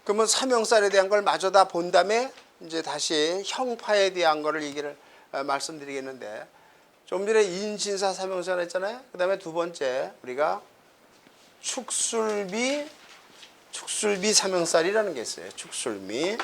그러면 사명살에 대한 걸 마저 다 본 다음에 이제 다시 형파에 대한 거를 얘기를 말씀드리겠는데, 좀 전에 인신사 사명살 했잖아요. 그 다음에 두 번째 우리가 축술미 사명살이라는 게 있어요. 축술미.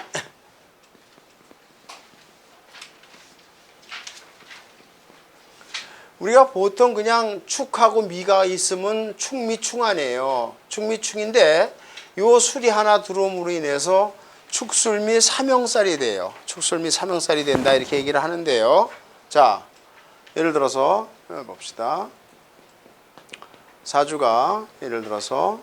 우리가 보통 그냥 축하고 미가 있으면 축미충하네요. 축미충인데 요 술이 하나 들어옴으로 인해서 축술미 사명살이 돼요. 축술미 사명살이 된다 이렇게 얘기를 하는데요. 자, 예를 들어서 봅시다. 사주가 예를 들어서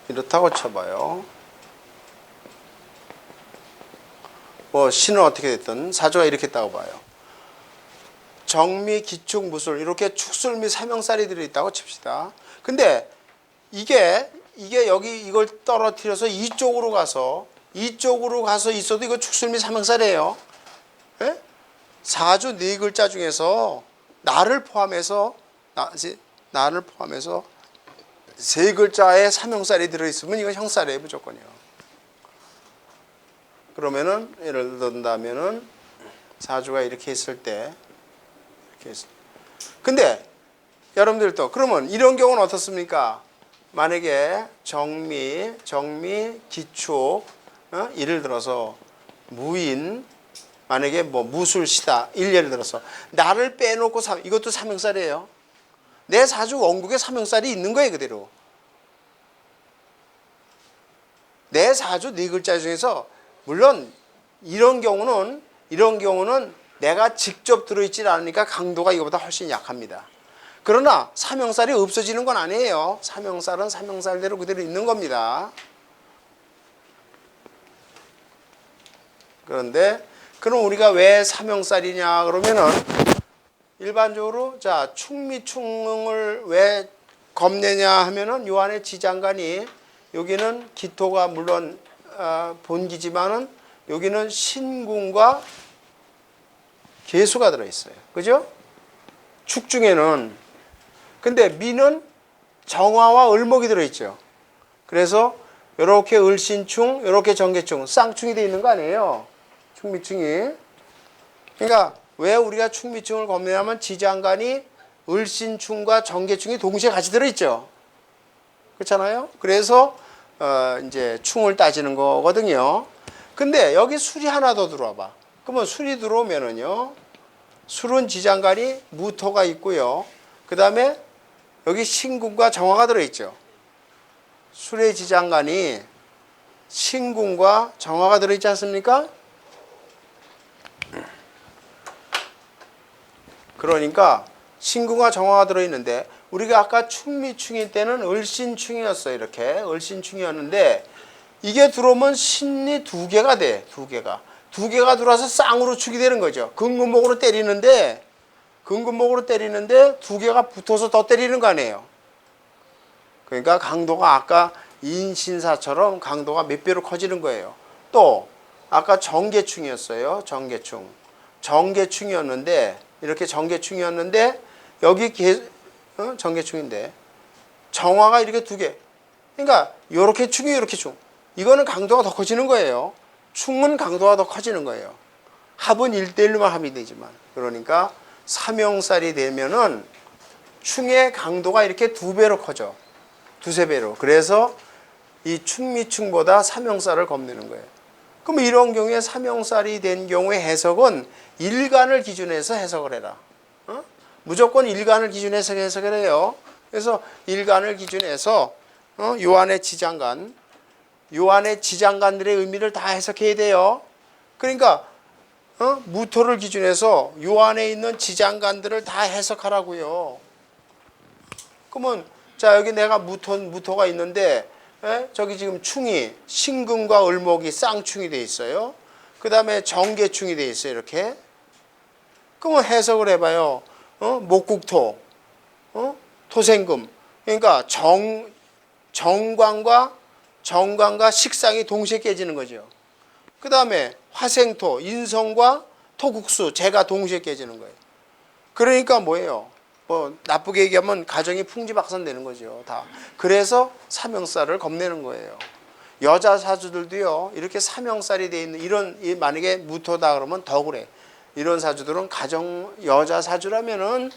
이렇다고 쳐봐요. 뭐 신은 어떻게 됐든 사주가 이렇게 있다고 봐요. 정미, 기축, 무술 이렇게 축술미 사명살이 들어있다고 칩시다. 근데 이게 여기 이걸 떨어뜨려서 이쪽으로 가서 있어도 이거 축술미 사명살이에요. 예? 사주 네 글자 중에서 나를 포함해서 세 글자의 사명살이 들어있으면 이건 형살이에요. 무조건이요. 그러면은 예를 든다면은 사주가 이렇게 있을 때 근데 여러분들도 그러면 이런 경우는 어떻습니까? 만약에 정미, 기축, 예를 들어서 무인, 만약에 뭐 무술시다, 예를 들어서 나를 빼놓고 이것도 사명살이에요. 내 사주 원국에 사명살이 있는 거예요. 그대로. 내 사주 네 글자 중에서 물론 이런 경우는 내가 직접 들어있지 않으니까 강도가 이거보다 훨씬 약합니다. 그러나 사명살이 없어지는 건 아니에요. 사명살은 사명살대로 그대로 있는 겁니다. 그런데 그럼 우리가 왜 사명살이냐 그러면은 일반적으로 자 축미충을 왜 겁내냐 하면은 요 안에 지장간이 여기는 기토가 물론 본기지만은 여기는 신궁과 계수가 들어있어요. 그죠? 축 중에는. 근데 미는 정화와 을목이 들어있죠. 그래서 이렇게 을신충, 이렇게 정계충, 쌍충이 되어 있는 거 아니에요. 축미충이. 그러니까 왜 우리가 축미충을 겁내냐면 지장간이 을신충과 정계충이 동시에 같이 들어있죠. 그렇잖아요. 그래서 이제 충을 따지는 거거든요. 근데 여기 술이 하나 더 들어와 봐. 그러면 술이 들어오면은요. 술은 지장간이 무토가 있고요. 그 다음에 여기 신궁과 정화가 들어있죠. 술의 지장간이 신궁과 정화가 들어있지 않습니까? 그러니까 신궁과 정화가 들어있는데 우리가 아까 축미충일 때는 을신충이었어요. 이렇게 을신충이었는데 이게 들어오면 신이 두 개가 돼. 두 개가 들어와서 쌍으로 축이 되는 거죠. 근근목으로 때리는데 두 개가 붙어서 더 때리는 거 아니에요. 그러니까 강도가 아까 인신사처럼 강도가 몇 배로 커지는 거예요. 또 아까 정계충이었어요. 정계충이었는데 이렇게 정계충이었는데 여기 정계충인데 정화가 이렇게 두 개. 그러니까 요렇게 충이 요렇게 충. 이거는 강도가 더 커지는 거예요. 충은 강도가 더 커지는 거예요. 합은 1대1로만 합이 되지만. 그러니까 사명살이 되면은 충의 강도가 이렇게 두 배로 커져. 두세 배로. 그래서 이 축미충보다 사명살을 겁내는 거예요. 그럼 이런 경우에 사명살이 된 경우의 해석은 일간을 기준해서 해석을 해라. 무조건 일간을 기준해서 해석을 해요. 그래서 일간을 기준해서 요 안에 지장간들의 의미를 다 해석해야 돼요. 그러니까 무토를 기준해서 요 안에 있는 지장간들을 다 해석하라고요. 그러면 자 여기 내가 무토가 있는데 저기 지금 충이 신금과 을목이 쌍충이 돼 있어요. 그 다음에 정계충이 돼 있어요. 이렇게. 그러면 해석을 해봐요. 목국토, 토생금. 그러니까 정관과 식상이 동시에 깨지는 거죠. 그 다음에 화생토, 인성과 토국수, 재가 동시에 깨지는 거예요. 그러니까 뭐예요? 뭐 나쁘게 얘기하면 가정이 풍지박산되는 거죠. 다. 그래서 삼형살을 겁내는 거예요. 여자 사주들도요. 이렇게 삼형살이 돼 있는 이런 만약에 무토다 그러면 더 그래. 이런 사주들은 가정 여자 사주라면은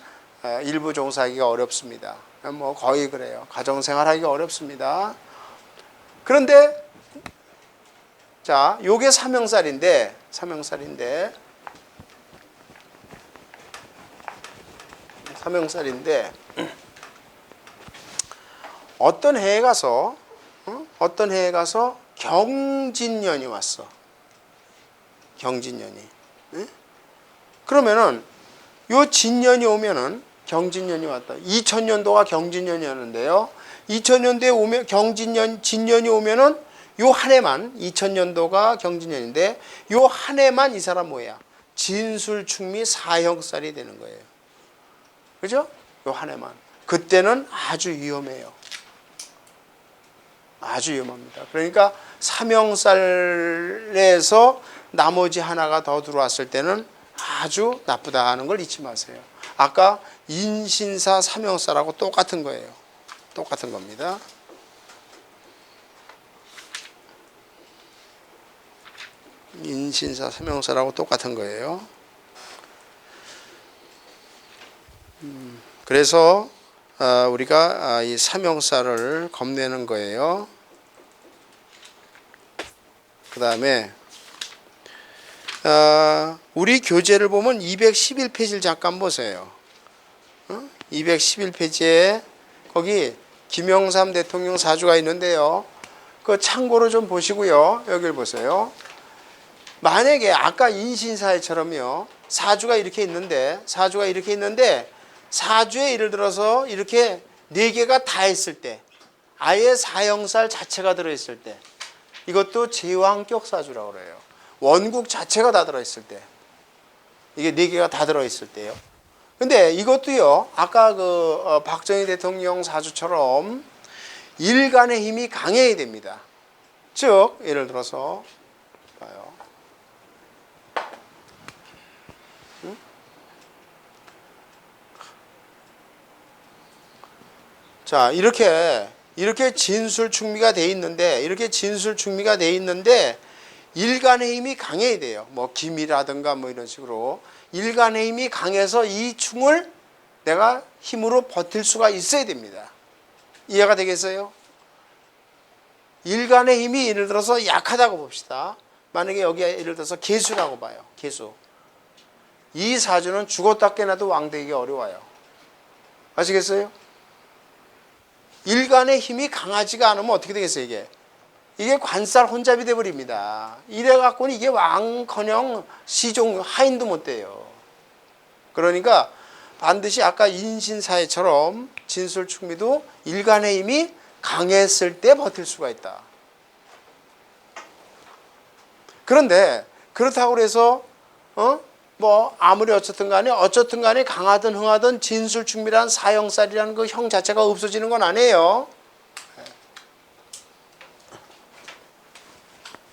일부 종사하기가 어렵습니다. 뭐 거의 그래요. 가정 생활하기가 어렵습니다. 그런데 자, 요게 삼형살인데 어떤 해에 가서 경진년이 왔어. 경진년이. 그러면은 요 진년이 오면은 경진년이 왔다. 2000년도가 경진년이었는데요. 2000년도에 오면 진년이 오면은 요 한 해만 2000년도가 경진년인데 요 한 해만 이 사람 뭐야? 진술충미 사형살이 되는 거예요. 그죠? 요 한 해만. 그때는 아주 위험해요. 아주 위험합니다. 그러니까 삼형살에서 나머지 하나가 더 들어왔을 때는 아주 나쁘다는 걸 잊지 마세요. 아까 인신사 삼형살하고 똑같은 거예요. 똑같은 겁니다. 인신사 삼형살하고 똑같은 거예요. 그래서 우리가 이 삼형살을 겁내는 거예요. 그 다음에 우리 교재를 보면 211페이지를 잠깐 보세요. 211페이지에 거기 김영삼 대통령 사주가 있는데요. 그 참고로 좀 보시고요. 여기를 보세요. 만약에 아까 인신사회처럼요. 사주가 이렇게 있는데 사주에 예를 들어서 이렇게 4개가 다 있을 때 아예 사형살 자체가 들어있을 때 이것도 제왕격 사주라고 그래요. 원국 자체가 다 들어있을 때 이게 4개가 다 들어있을 때요. 근데 이것도요. 아까 그 박정희 대통령 사주처럼 일간의 힘이 강해야 됩니다. 즉 예를 들어서 봐요. 자, 이렇게 진술충미가 돼 있는데 일간의 힘이 강해야 돼요. 뭐 김이라든가 뭐 이런 식으로 일간의 힘이 강해서 이 충을 내가 힘으로 버틸 수가 있어야 됩니다. 이해가 되겠어요? 일간의 힘이 예를 들어서 약하다고 봅시다. 만약에 여기에 예를 들어서 개수라고 봐요. 개수. 이 사주는 죽었다 깨나도 왕되기 어려워요. 아시겠어요? 일간의 힘이 강하지가 않으면 어떻게 되겠어요, 이게 관살 혼잡이 돼버립니다. 이래갖고는 이게 왕커녕 시종 하인도 못 돼요. 그러니까 반드시 아까 인신사회처럼 진술충미도 일간의 힘이 강했을 때 버틸 수가 있다. 그런데 그렇다고 해서 뭐 아무리 어쨌든 간에 강하든 흥하든 진술충미란 사형살이라는 그 형 자체가 없어지는 건 아니에요.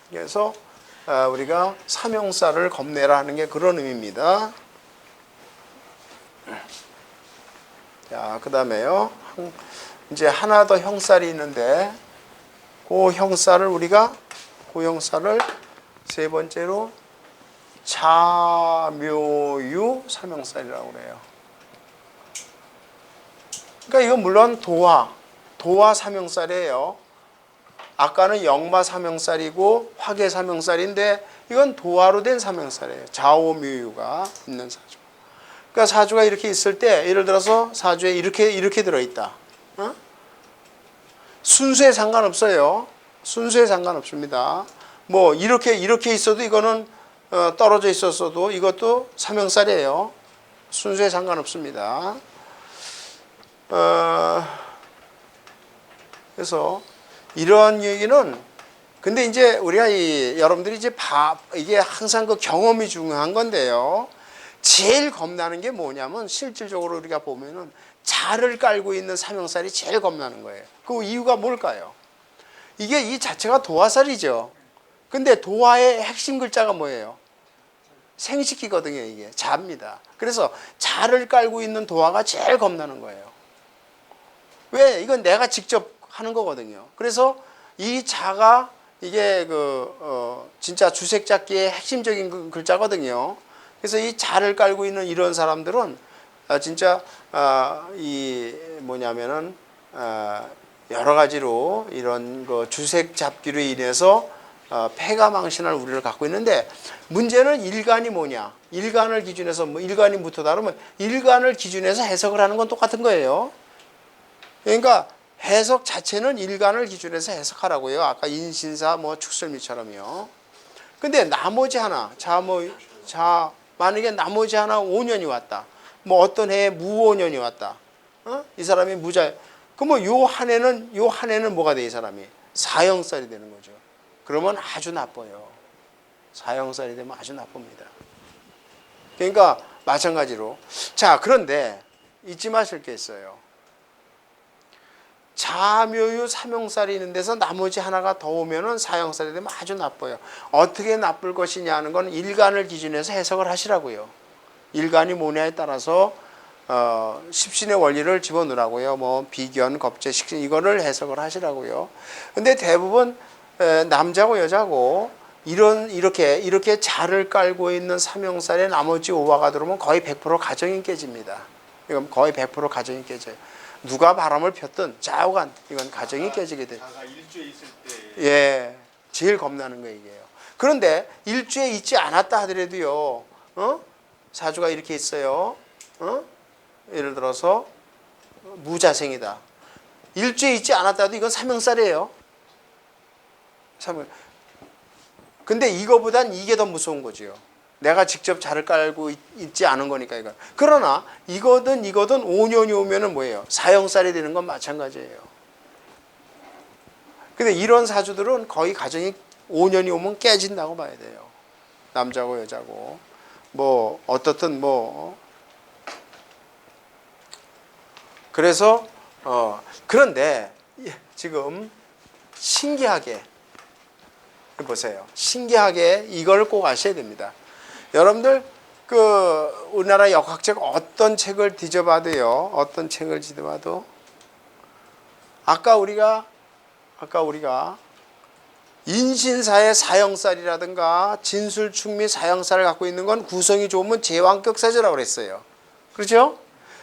그래서 우리가 삼형살을 겁내라 하는 게 그런 의미입니다. 자, 그 다음에요. 이제 하나 더 형살이 있는데 그 형살을 세 번째로 자묘유 삼형살이라고 그래요. 그러니까 이건 물론 도화 삼형살이에요. 아까는 역마 삼형살이고 화계 삼형살인데 이건 도화로 된 삼형살이에요. 좌오묘유가 있는 사주. 그러니까 사주가 이렇게 있을 때 예를 들어서 사주에 이렇게 들어있다. 순수에 상관없어요. 순수에 상관없습니다. 뭐 이렇게 있어도 이거는 떨어져 있었어도 이것도 삼형살이에요. 순수에 상관없습니다. 그래서 이런 얘기는 근데 이제 우리가 여러분들이 이제 이게 항상 그 경험이 중요한 건데요. 제일 겁나는 게 뭐냐면 실질적으로 우리가 보면은 자를 깔고 있는 삼형살이 제일 겁나는 거예요. 그 이유가 뭘까요? 이게 이 자체가 도화살이죠. 근데 도화의 핵심 글자가 뭐예요? 생식기거든요. 이게 자입니다. 그래서 자를 깔고 있는 도화가 제일 겁나는 거예요. 왜? 이건 내가 직접 하는 거거든요. 그래서 이 자가 이게 진짜 주색잡기의 핵심적인 글자거든요. 그래서 이 자를 깔고 있는 이런 사람들은 진짜 이 뭐냐면은 여러 가지로 이런 주색잡기로 인해서 패가망신할 우려를 갖고 있는데, 문제는 일간이 뭐냐? 일간을 기준해서 뭐 일간이 묻어 다르면 일간을 기준해서 해석을 하는 건 똑같은 거예요. 그러니까 해석 자체는 일간을 기준해서 해석하라고요. 아까 인신사 뭐 축설미처럼요. 근데 나머지 하나, 만약에 나머지 하나 5년이 왔다. 뭐 어떤 해에 무오년이 왔다. 이 사람이 무자. 그럼 요 한 해는 뭐가 돼, 이 사람이? 사형살이 되는 거죠. 그러면 아주 나빠요. 사형살이 되면 아주 나쁩니다. 그러니까 마찬가지로. 자, 그런데 잊지 마실 게 있어요. 자묘유 삼형살이 있는 데서 나머지 하나가 더 오면은 사형살이 되면 아주 나빠요. 어떻게 나쁠 것이냐는 건 일간을 기준해서 해석을 하시라고요. 일간이 뭐냐에 따라서 십신의 원리를 집어넣으라고요. 뭐 비견, 겁재, 식신 이거를 해석을 하시라고요. 근데 대부분 남자고 여자고 이렇게 자를 깔고 있는 삼형살에 나머지 오화가 들어오면 거의 100% 가정이 깨집니다. 이건 거의 100% 가정이 깨져요. 누가 바람을 폈든 좌우간 이건 가정이 깨지게 돼요. 자가 일주에 있을 때 예, 제일 겁나는 거 이게요. 그런데 일주에 있지 않았다 하더라도요, 사주가 이렇게 있어요. 예를 들어서 무자생이다. 일주에 있지 않았다도 이건 삼형살이에요. 근데 이거보단 이게 더 무서운 거지요. 내가 직접 자를 깔고 있지 않은 거니까 이거. 그러나 이거든 5년이 오면은 뭐예요? 사형살이 되는 건 마찬가지예요. 근데 이런 사주들은 거의 가정이 5년이 오면 깨진다고 봐야 돼요. 남자고 여자고 뭐 어떻든 뭐. 그래서 그런데 지금 신기하게 보세요. 신기하게 이걸 꼭 아셔야 됩니다. 여러분들 우리나라 역학책 어떤 책을 뒤져봐도요. 어떤 책을 뒤져봐도 아까 우리가 인신사의 사형살이라든가 진술충미 사형살을 갖고 있는 건 구성이 좋으면 제왕격사주라고 그랬어요. 그렇죠?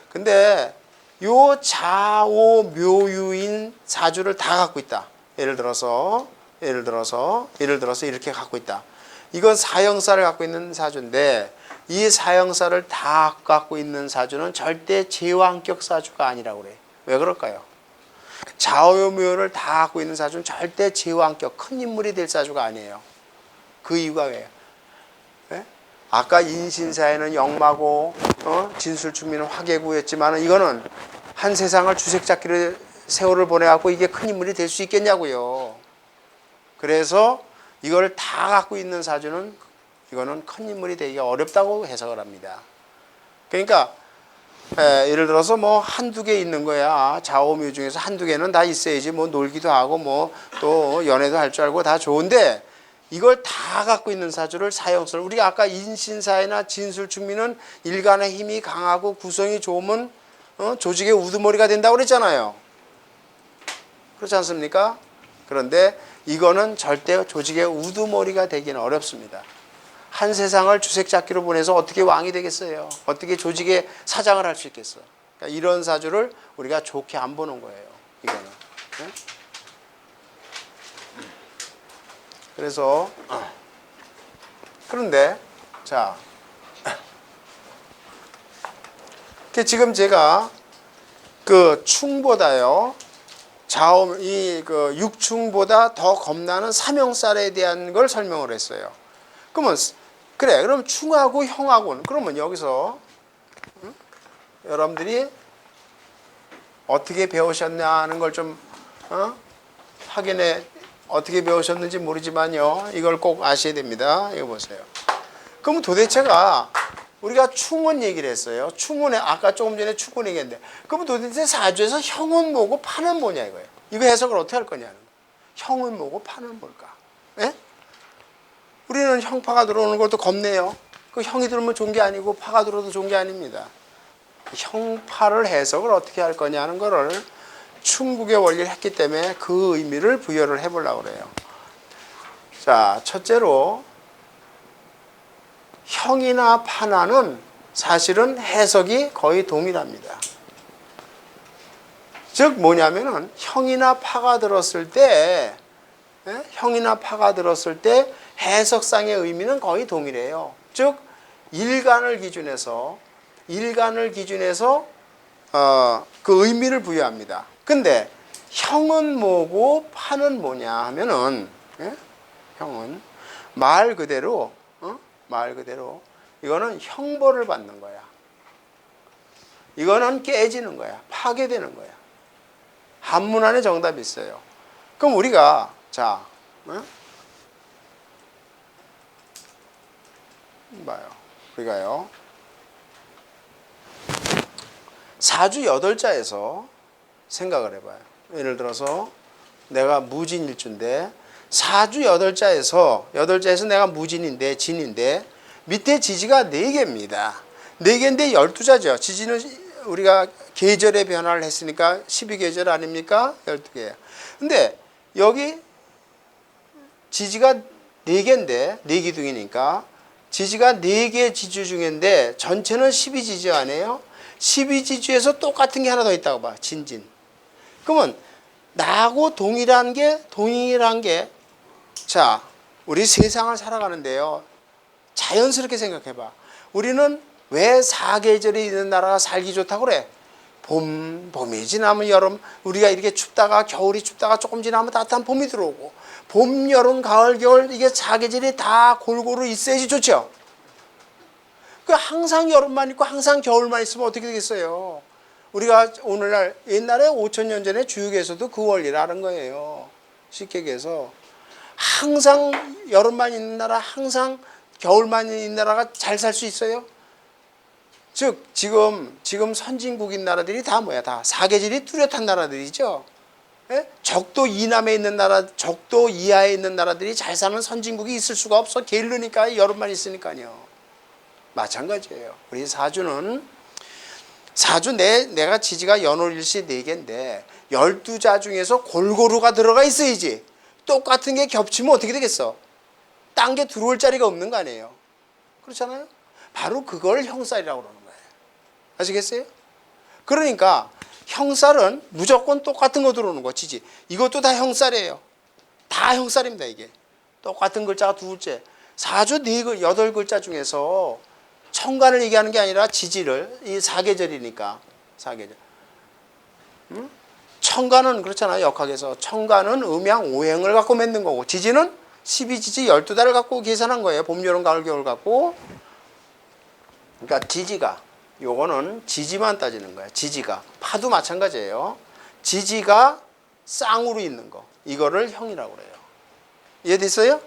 근데 요 자오 묘유인 사주를 다 갖고 있다. 예를 들어서 이렇게 갖고 있다. 이건 사형살을 갖고 있는 사주인데 이 사형살을 다 갖고 있는 사주는 절대 제왕격 사주가 아니라고 그래요. 왜 그럴까요? 좌오묘를 다 갖고 있는 사주는 절대 제왕격 큰 인물이 될 사주가 아니에요. 그 이유가 왜요? 네? 아까 인신사에는 역마고 진술충미는 화개구였지만 이거는 한 세상을 주색잡기로 세월을 보내갖고 이게 큰 인물이 될 수 있겠냐고요. 그래서 이걸 다 갖고 있는 사주는 이거는 큰 인물이 되기가 어렵다고 해석을 합니다. 그러니까 예를 들어서 뭐 한두 개 있는 거야. 좌오묘 중에서 한두 개는 다 있어야지 뭐 놀기도 하고 뭐 또 연애도 할 줄 알고 다 좋은데 이걸 다 갖고 있는 사주를 사형살. 우리가 아까 인신사회나 진술충미는 일간의 힘이 강하고 구성이 좋으면 조직의 우두머리가 된다고 그랬잖아요. 그렇지 않습니까? 그런데 이거는 절대 조직의 우두머리가 되기는 어렵습니다. 한 세상을 주색잡기로 보내서 어떻게 왕이 되겠어요? 어떻게 조직의 사장을 할 수 있겠어? 그러니까 이런 사주를 우리가 좋게 안 보는 거예요. 이거는. 네? 그래서 그런데 자, 지금 제가 충보다요. 육충보다 더 겁나는 삼형살에 대한 걸 설명을 했어요. 그럼 충하고 형하고는 그러면 여기서 여러분들이 어떻게 배우셨냐는 걸 좀 확인해. 어떻게 배우셨는지 모르지만요. 이걸 꼭 아셔야 됩니다. 이거 보세요. 그럼 도대체가 우리가 충원 얘기를 했어요. 충원에 아까 조금 전에 충원 얘기했는데 그럼 도대체 사주에서 형은 뭐고 판은 뭐냐 이거예요. 이거 해석을 어떻게 할 거냐는 거예요. 형은 뭐고 판은 뭘까? 예? 우리는 형파가 들어오는 것도 겁내요. 그 형이 들어오면 좋은 게 아니고 파가 들어도 좋은 게 아닙니다. 형파를 해석을 어떻게 할 거냐는 거를 충국의 원리를 했기 때문에 그 의미를 부여를 해보려고 그래요. 자, 첫째로 형이나 파나는 사실은 해석이 거의 동일합니다. 즉 뭐냐면은 형이나 파가 들었을 때 형이나 파가 들었을 때 해석상의 의미는 거의 동일해요. 즉 일간을 기준해서 그 의미를 부여합니다. 근데 형은 뭐고 파는 뭐냐 하면은 형은 말 그대로 이거는 형벌을 받는 거야. 이거는 깨지는 거야. 파괴되는 거야. 한문 안에 정답이 있어요. 그럼 우리가 자 봐요. 우리가요 사주 8자에서 생각을 해봐요. 예를 들어서 내가 무진일주인데 사주 8자에서 내가 무진인데 진인데 밑에 지지가 4개입니다. 4개인데 12자죠. 지지는 우리가 계절의 변화를 했으니까 12계절 아닙니까? 12개예요. 근데 여기 지지가 4개인데 4기둥이니까 지지가 4개 지주 중인데 전체는 12지주 아니에요? 12지주에서 똑같은 게 하나 더 있다고 봐. 진진. 그러면 나하고 동일한 게 자, 우리 세상을 살아가는데요. 자연스럽게 생각해봐. 우리는 왜 4계절이 있는 나라가 살기 좋다고 그래? 봄이 지나면 여름, 우리가 이렇게 춥다가 겨울이 춥다가 조금 지나면 따뜻한 봄이 들어오고 봄, 여름, 가을, 겨울 이게 4계절이 다 골고루 있어야지 좋죠. 그 항상 여름만 있고 항상 겨울만 있으면 어떻게 되겠어요? 우리가 오늘날 옛날에 5,000년 전에 주육에서도 그 원리를 아는 거예요. 쉽게 얘기해서 항상 여름만 있는 나라, 항상 겨울만 있는 나라가 잘 살 수 있어요? 즉 지금 선진국인 나라들이 다 뭐야? 다 사계절이 뚜렷한 나라들이죠. 예? 적도 이남에 있는 나라, 적도 이하에 있는 나라들이 잘 사는 선진국이 있을 수가 없어. 게을르니까 여름만 있으니까요. 마찬가지예요. 우리 사주는 내가 지지가 연월일시 4개인데 12자 중에서 골고루가 들어가 있어야지. 똑같은 게 겹치면 어떻게 되겠어? 딴 게 들어올 자리가 없는 거 아니에요. 그렇잖아요. 바로 그걸 형살이라고 그러는 거예요. 아시겠어요? 그러니까 형살은 무조건 똑같은 거 들어오는 거. 지지. 이것도 다 형살이에요. 다 형살입니다. 이게. 똑같은 글자가 2글자. 사주 8글자 중에서 천간을 얘기하는 게 아니라 지지를, 이 4계절이니까 4계절. 천간은 그렇잖아요. 역학에서 천간은 음양 오행을 갖고 맺는 거고 지지는 12지지 12달을 갖고 계산한 거예요. 봄, 여름, 가을, 겨울 갖고. 그러니까 지지가, 요거는 지지만 따지는 거예요. 지지가. 파도 마찬가지예요. 지지가 쌍으로 있는 거, 이거를 형이라고 그래요. 이해됐어요?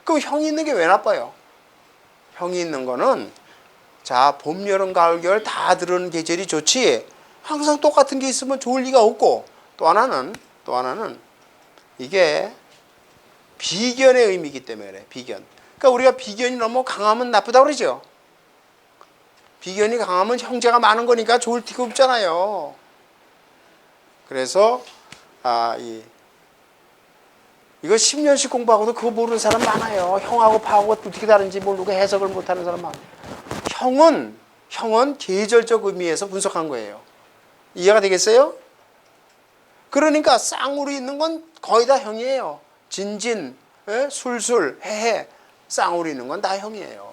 그럼 형이 있는 게 왜 나빠요? 형이 있는 거는 자, 봄, 여름, 가을, 겨울 다 들어오는 계절이 좋지 항상 똑같은 게 있으면 좋을 리가 없고, 또 하나는 이게 비견의 의미이기 때문에 그래. 비견. 그러니까 우리가 비견이 너무 강하면 나쁘다고 그러죠. 비견이 강하면 형제가 많은 거니까 좋을 티가 없잖아요. 그래서 이거 10년씩 공부하고도 그거 모르는 사람 많아요. 형하고 파하고 어떻게 다른지 모르고 해석을 못하는 사람 많아요. 형은 계절적 의미에서 분석한 거예요. 이해가 되겠어요? 그러니까 쌍으로 있는 건 거의 다 형이에요. 진진, 술술, 해해, 쌍으로 있는 건 다 형이에요.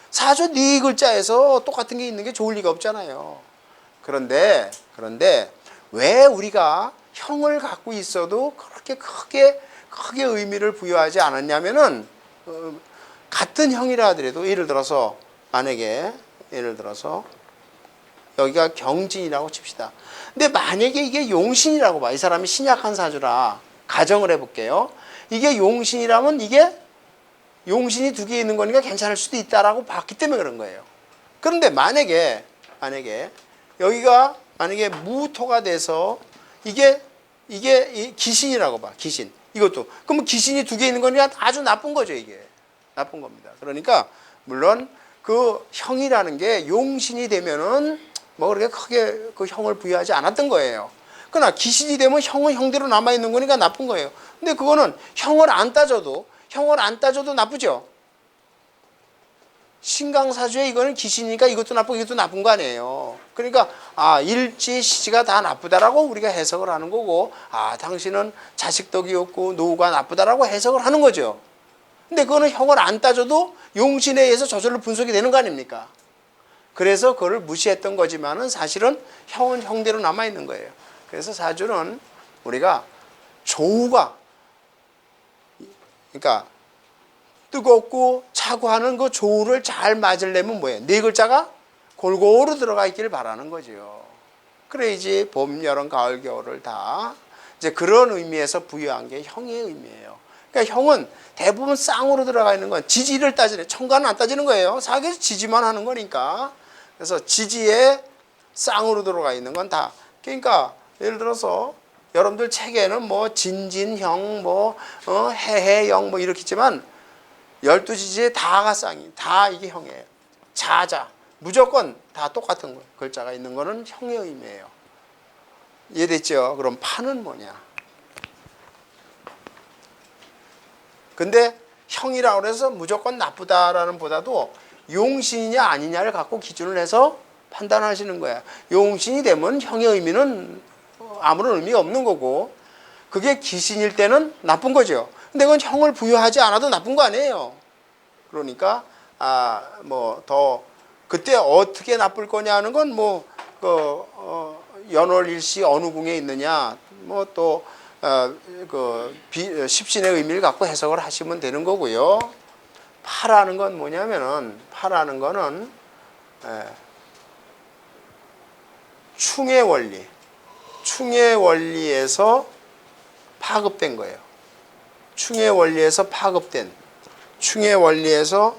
사주 4글자에서 똑같은 게 있는 게 좋을 리가 없잖아요. 그런데 왜 우리가 형을 갖고 있어도 그렇게 크게 의미를 부여하지 않았냐면은 같은 형이라 하더라도 예를 들어서 만약에 여기가 경진이라고 칩시다. 근데 만약에 이게 용신이라고 봐. 이 사람이 신약한 사주라 가정을 해볼게요. 이게 용신이라면 이게 용신이 2개 있는 거니까 괜찮을 수도 있다라고 봤기 때문에 그런 거예요. 그런데 만약에 여기가 만약에 무토가 돼서 이게 기신이라고 봐. 기신. 이것도. 그러면 기신이 2개 있는 거니까 아주 나쁜 거죠, 이게. 나쁜 겁니다. 그러니까 물론 그 형이라는 게 용신이 되면은 뭐 그렇게 크게 그 형을 부여하지 않았던 거예요. 그러나 기신이 되면 형은 형대로 남아있는 거니까 나쁜 거예요. 근데 그거는 형을 안 따져도 나쁘죠. 신강사주에 이거는 기신이니까 이것도 나쁘고 이것도 나쁜 거 아니에요. 그러니까 일지 시지가 다 나쁘다라고 우리가 해석을 하는 거고, 당신은 자식덕이 없고 노후가 나쁘다라고 해석을 하는 거죠. 근데 그거는 형을 안 따져도 용신에 의해서 저절로 분석이 되는 거 아닙니까? 그래서 그걸 무시했던 거지만은 사실은 형은 형대로 남아있는 거예요. 그래서 사주는 우리가 조우가, 그러니까 뜨겁고 차고 하는 그 조우를 잘 맞으려면 뭐예요? 네 글자가 골고루 들어가 있기를 바라는 거죠. 그래야지 봄, 여름, 가을, 겨울을 다 이제 그런 의미에서 부여한 게 형의 의미예요. 그러니까 형은 대부분 쌍으로 들어가 있는 건 지지를 따지네. 천간은 안 따지는 거예요. 사계에서 지지만 하는 거니까. 그래서 지지에 쌍으로 들어가 있는 건 다. 그러니까 예를 들어서 여러분들 책에는 뭐 진진형, 뭐 해해형 뭐 이렇게 있지만 12지지에 다가 쌍이, 다 이게 형이에요. 자자 무조건 다 똑같은 거예요. 글자가 있는 거는 형의 의미예요. 이해됐죠? 그럼 파는 뭐냐? 근데 형이라고 해서 무조건 나쁘다라는 보다도 용신이냐 아니냐를 갖고 기준을 해서 판단하시는 거야. 용신이 되면 형의 의미는 아무런 의미가 없는 거고, 그게 기신일 때는 나쁜 거죠. 근데 그건 형을 부여하지 않아도 나쁜 거 아니에요. 그러니까 뭐 더 그때 어떻게 나쁠 거냐는 건 뭐 연월일시 어느 궁에 있느냐, 뭐 또 십신의 의미를 갖고 해석을 하시면 되는 거고요. 파라는 건 뭐냐면은, 파라는 거는 충의 원리, 충의 원리에서 파급된 거예요. 충의 원리에서 파급된, 충의 원리에서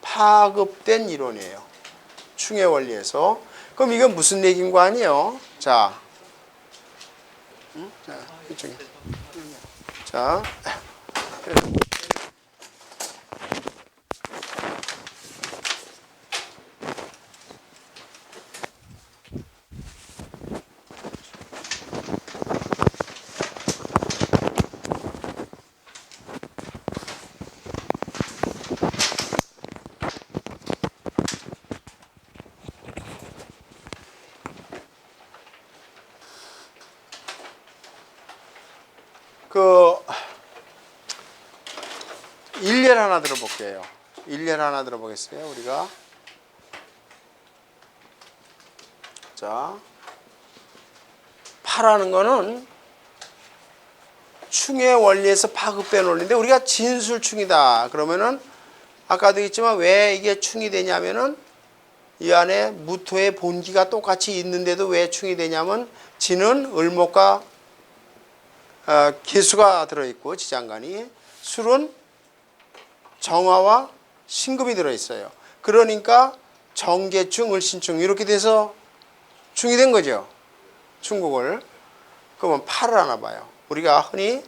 파급된 이론이에요. 충의 원리에서. 그럼 이건 무슨 얘기인 거 아니에요? 자, 이쪽에. 자, 일례 하나 들어볼게요. 일례 하나 들어보겠어요, 우리가. 자, 파라는 거는 충의 원리에서 파급된 원리인데, 우리가 진술충이다 그러면은 아까도 했지만 왜 이게 충이 되냐면은 이 안에 무토의 본기가 똑같이 있는데도 왜 충이 되냐면, 진은 을목과 계수가 들어있고 지장간이, 술은 정화와 신금이 들어있어요. 그러니까 정계충, 을신충 이렇게 돼서 충이 된 거죠. 충국을. 그러면 파를 하나 봐요. 우리가 흔히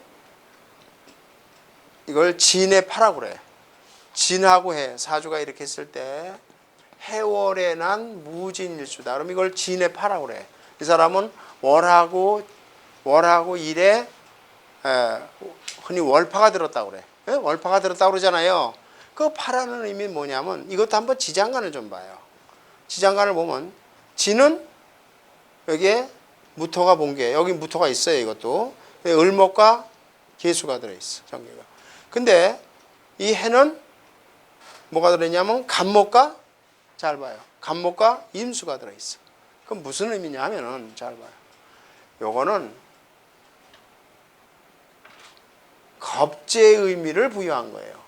이걸 진의 파라고 그래. 진하고 해, 사주가 이렇게 했을 때 해월에 난 무진일수다. 그럼 이걸 진의 파라고 그래. 이 사람은 월하고 일에 흔히 월파가 들었다고 그래. 월파가 들었다고 그러잖아요. 그 파라는 의미는 뭐냐면, 이것도 한번 지장간을 좀 봐요. 지장간을 보면 진은 여기에 무토가 본게, 여기 무토가 있어요. 이것도 을목과 계수가 들어있어, 정계가. 근데 이 해는 뭐가 들어있냐면 간목과, 잘 봐요, 간목과 임수가 들어있어. 그럼 무슨 의미냐 하면은, 잘 봐요, 요거는 겁제의 의미를 부여한 거예요.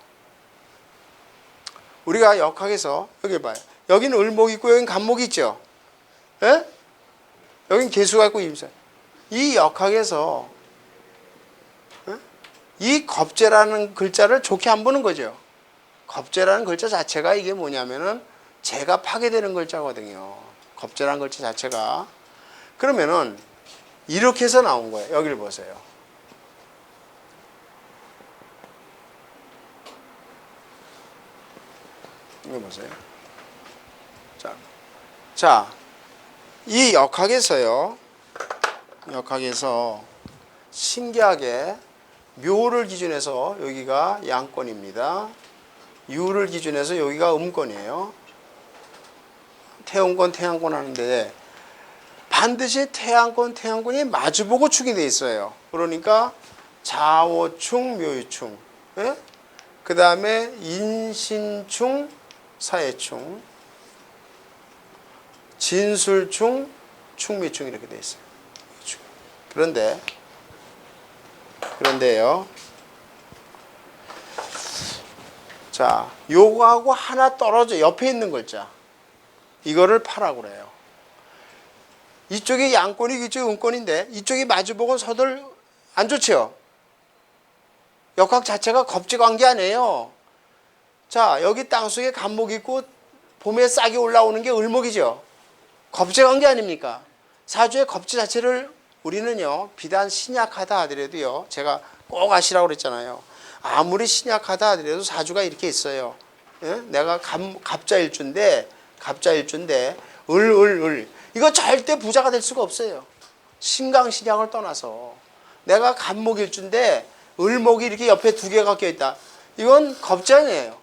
우리가 역학에서 여기 봐요. 여기는 을목이 있고 여기는 간목이 있죠. 예? 여기는 계수가 있고 임수. 이 역학에서 이 겁제라는 글자를 좋게 안 보는 거죠. 겁제라는 글자 자체가 이게 뭐냐면은 재가 파괴되는 글자거든요. 겁제라는 글자 자체가. 그러면은 이렇게 해서 나온 거예요. 여기를 보세요. 이거 보세요. 자, 이 역학에서요. 역학에서 신기하게 묘를 기준해서 여기가 양권입니다. 유를 기준해서 여기가 음권이에요. 태음권, 태양권 하는데 반드시 태양권, 태양권이 마주보고 축이 돼 있어요. 그러니까 자오충, 묘유충. 예? 그 다음에 인신충, 사해충, 진술충, 충미충 이렇게 돼 있어요. 그런데요. 자, 요거하고 하나 떨어져 옆에 있는 글자. 이거를 파라고 그래요. 이쪽이 양권이 이쪽이 음권인데 이쪽이 마주보고 서들 안 좋죠. 역학 자체가 겁제관계 아니에요. 자, 여기 땅속에 간목 있고 봄에 싹이 올라오는 게 을목이죠. 겁제관계 아닙니까? 사주의 겁제 자체를 우리는요, 비단 신약하다 하더라도요, 제가 꼭 아시라고 그랬잖아요. 아무리 신약하다 하더라도 사주가 이렇게 있어요. 예? 내가 갑자일주인데 을 이거 절대 부자가 될 수가 없어요. 신강신약을 떠나서 내가 간목일주인데 을목이 이렇게 옆에 두 개가 껴있다. 이건 겁장이에요.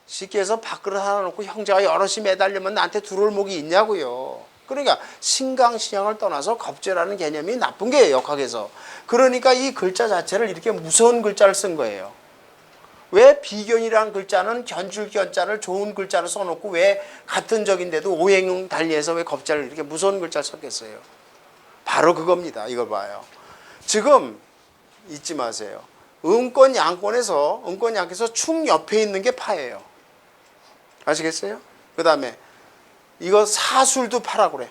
쉽게 해서 밥그릇 하나 놓고 형제가 여럿이 매달리면 나한테 두를목이 있냐고요. 그러니까 신강신약을 떠나서 겁제라는 개념이 나쁜 게 역학에서. 그러니까 이 글자 자체를 이렇게 무서운 글자를 쓴 거예요. 왜 비견이라는 글자는 견줄견자를 좋은 글자를 써놓고 왜 같은 적인데도 오행용 달리해서 왜 겁자를 이렇게 무서운 글자를 썼겠어요. 바로 그겁니다. 이걸 봐요. 지금 잊지 마세요. 음권 양권에서 충 옆에 있는 게 파예요. 아시겠어요? 그 다음에 이거 사술도 파라고 그래.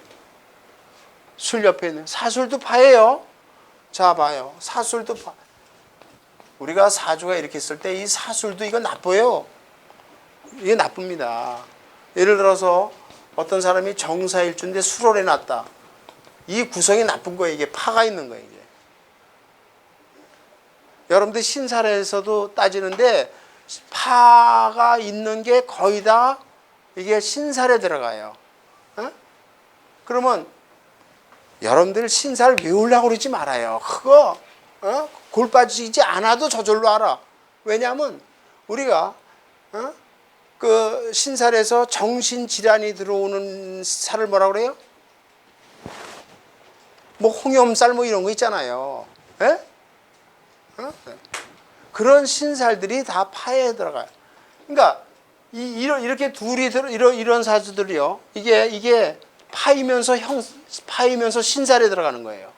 술 옆에 있는 사술도 파예요. 자, 봐요. 사술도 파. 우리가 사주가 이렇게 있을 때 이 사술도 이거 나빠요. 이게 나쁩니다. 예를 들어서 어떤 사람이 정사일주인데 술월에 났다. 이 구성이 나쁜 거예요. 이게 파가 있는 거예요. 이게. 여러분들 신살에서도 따지는데 파가 있는 게 거의 다 이게 신살에 들어가요. 어? 그러면 여러분들 신살 외우려고 그러지 말아요. 그거 골 빠지지 않아도 저절로 알아. 왜냐하면 우리가 그 신살에서 정신질환이 들어오는 살을 뭐라 그래요? 뭐 홍염살 뭐 이런 거 있잖아요. 에? 그런 신살들이 다 파에 들어가요. 그러니까 이렇게 둘이 이런 사주들이요. 이게 파이면서 신살에 들어가는 거예요.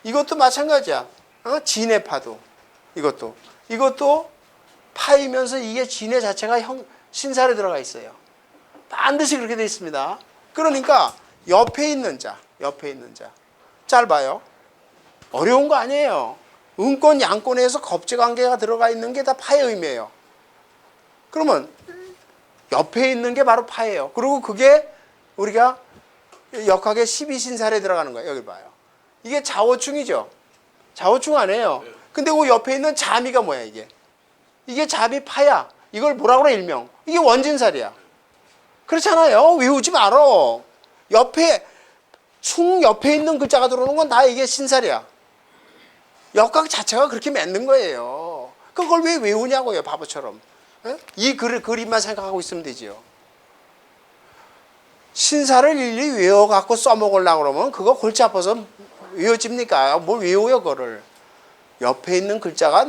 이것도 마찬가지야. 진해파도 이것도 파이면서 이게 진해 자체가 신살에 들어가 있어요. 반드시 그렇게 돼 있습니다. 그러니까 옆에 있는 자 짧아요. 어려운 거 아니에요. 음권 양권에서 겁제관계가 들어가 있는 게 다 파의 의미예요. 그러면 옆에 있는 게 바로 파예요. 그리고 그게 우리가 역학의 12신살에 들어가는 거예요. 여기 봐요. 이게 자오충이죠. 자오충 아니에요. 근데 그 옆에 있는 자미가 뭐야 이게? 이게 자미 파야. 이걸 뭐라고 그래 일명. 이게 원진살이야. 그렇잖아요. 외우지 말어. 충 옆에 있는 글자가 들어오는 건 다 이게 신살이야. 역학 자체가 그렇게 맺는 거예요. 그걸 왜 외우냐고요, 바보처럼. 이 그림만 생각하고 있으면 되지요. 신사를 일일이 외워갖고 써먹으려고 그러면 그거 골치 아파서 외워집니까? 뭘 외워요, 그거를. 옆에 있는 글자가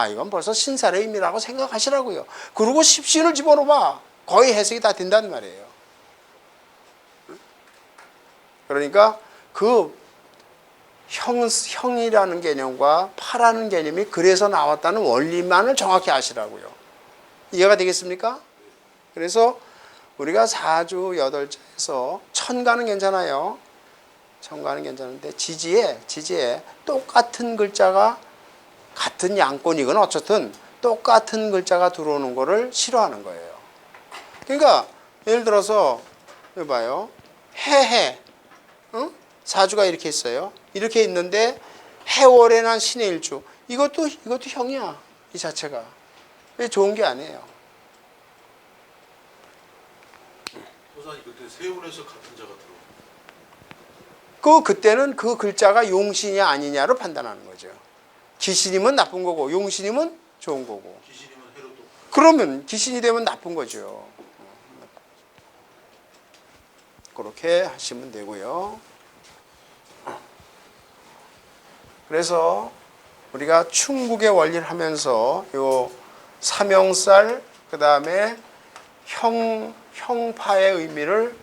이건 벌써 신사의 의미라고 생각하시라고요. 그리고 십신을 집어넣어봐. 거의 해석이 다 된다는 말이에요. 그러니까 그 형이라는 개념과 파라는 개념이 그래서 나왔다는 원리만을 정확히 아시라고요. 이해가 되겠습니까? 그래서 우리가 사주 8자에서 천가는 괜찮아요. 천가는 괜찮은데 지지에 똑같은 글자가 같은 양권이건 어쨌든 똑같은 글자가 들어오는 거를 싫어하는 거예요. 그러니까 예를 들어서 여기 봐요. 해해 사주가 이렇게 있어요. 이렇게 있는데 해월에 난 신의 일주. 이것도 형이야. 이 자체가. 좋은 게 아니에요. 사장님 그때 세운에서 같은 자가 들어. 그때는 그 글자가 용신이 아니냐로 판단하는 거죠. 기신이면 나쁜 거고 용신이면 좋은 거고. 기신이면 해로도. 그러면 기신이 되면 나쁜 거죠. 그렇게 하시면 되고요. 그래서 우리가 충국의 원리를 하면서 요 사명살 그다음에 형파의 의미를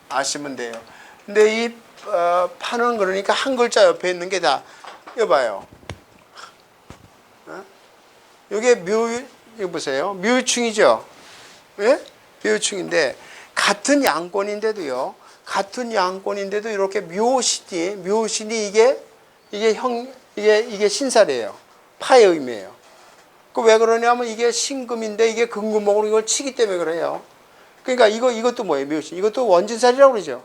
아시면 돼요. 근데 이 파는 그러니까 한 글자 옆에 있는 게 다 여봐요. 이게 이거 보세요. 묘유충이죠. 예? 묘유충인데 같은 양권인데도요. 같은 양권인데도 이렇게 묘신이 이게 신살이에요. 파의 의미예요. 그 왜 그러냐면 이게 신금인데 이게 금금목으로 이걸 치기 때문에 그래요. 그러니까 이것도 뭐예요? 묘신. 이것도 원진살이라고 그러죠.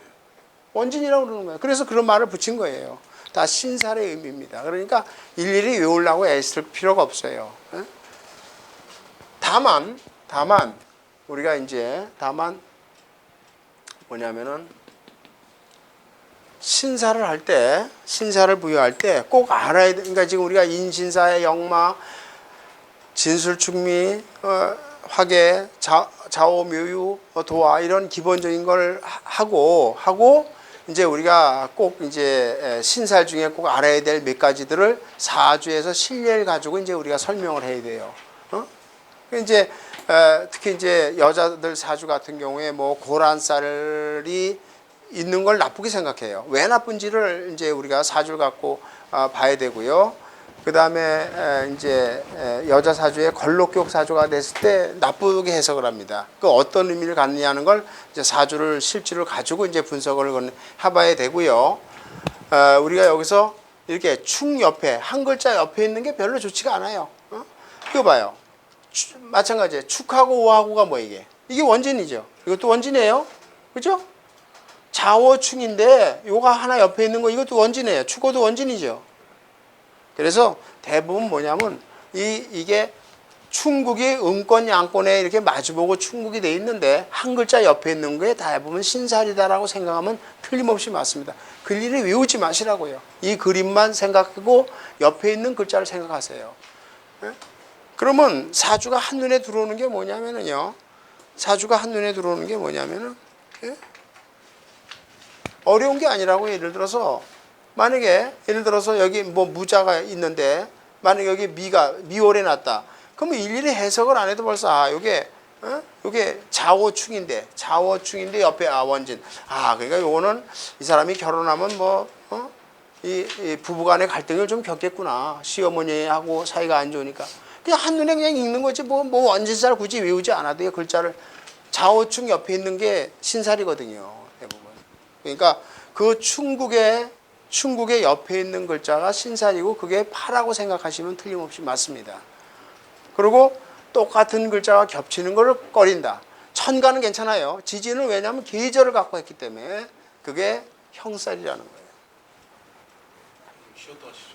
원진이라고 그러는 거예요. 그래서 그런 말을 붙인 거예요. 다 신살의 의미입니다. 그러니까 일일이 외우려고 애쓸 필요가 없어요. 다만 우리가 이제 뭐냐면은 신사를 부여할 때 꼭 알아야 돼. 그러니까 지금 우리가 인신사의 역마, 진술충미, 화계, 자오묘유, 도화 이런 기본적인 걸 하고 이제 우리가 꼭 이제 신살 중에 꼭 알아야 될 몇 가지들을 사주에서 신례를 가지고 이제 우리가 설명을 해야 돼요. 이제 특히 이제 여자들 사주 같은 경우에 뭐 고란살이 있는 걸 나쁘게 생각해요. 왜 나쁜지를 이제 우리가 사주를 갖고 봐야 되고요. 그 다음에 이제 여자 사주에 걸록격 사주가 됐을 때 나쁘게 해석을 합니다. 그 어떤 의미를 갖느냐는 걸 이제 사주를 실제로 가지고 이제 분석을 해봐야 되고요. 우리가 여기서 이렇게 축 옆에 한 글자 옆에 있는 게 별로 좋지가 않아요. 이거 봐요. 마찬가지예요. 축하고 오하고가 뭐 이게 원진이죠. 이것도 원진이에요. 그죠? 자오충인데 요가 하나 옆에 있는 거 이것도 원진이에요. 축어도 원진이죠. 그래서 대부분 뭐냐면 이게 충국이 음권 양권에 이렇게 마주보고 충국이 돼 있는데 한 글자 옆에 있는 거에 대부분 신살이다라고 생각하면 틀림없이 맞습니다. 글리를 외우지 마시라고요. 이 그림만 생각하고 옆에 있는 글자를 생각하세요. 그러면 사주가 한눈에 들어오는 게 뭐냐면은요. 어려운 게 아니라고. 예를 들어서 여기 뭐 무자가 있는데 만약에 여기 미월에 났다. 그러면 일일이 해석을 안 해도 벌써 요게 자오충인데 옆에 원진. 그러니까 요거는 이 사람이 결혼하면 이 부부간의 갈등을 좀 겪겠구나. 시어머니하고 사이가 안 좋으니까. 그냥 한눈에 그냥 읽는 거지 뭐 원진살 굳이 외우지 않아도 이 글자를 자오충 옆에 있는 게 신살이거든요. 대부분. 그러니까 그 충국의 옆에 있는 글자가 신살이고 그게 파라고 생각하시면 틀림없이 맞습니다. 그리고 똑같은 글자가 겹치는 걸 꺼린다. 천가는 괜찮아요. 지지는 왜냐하면 계절을 갖고 했기 때문에 그게 형살이라는 거예요. 쉬었다 하시죠.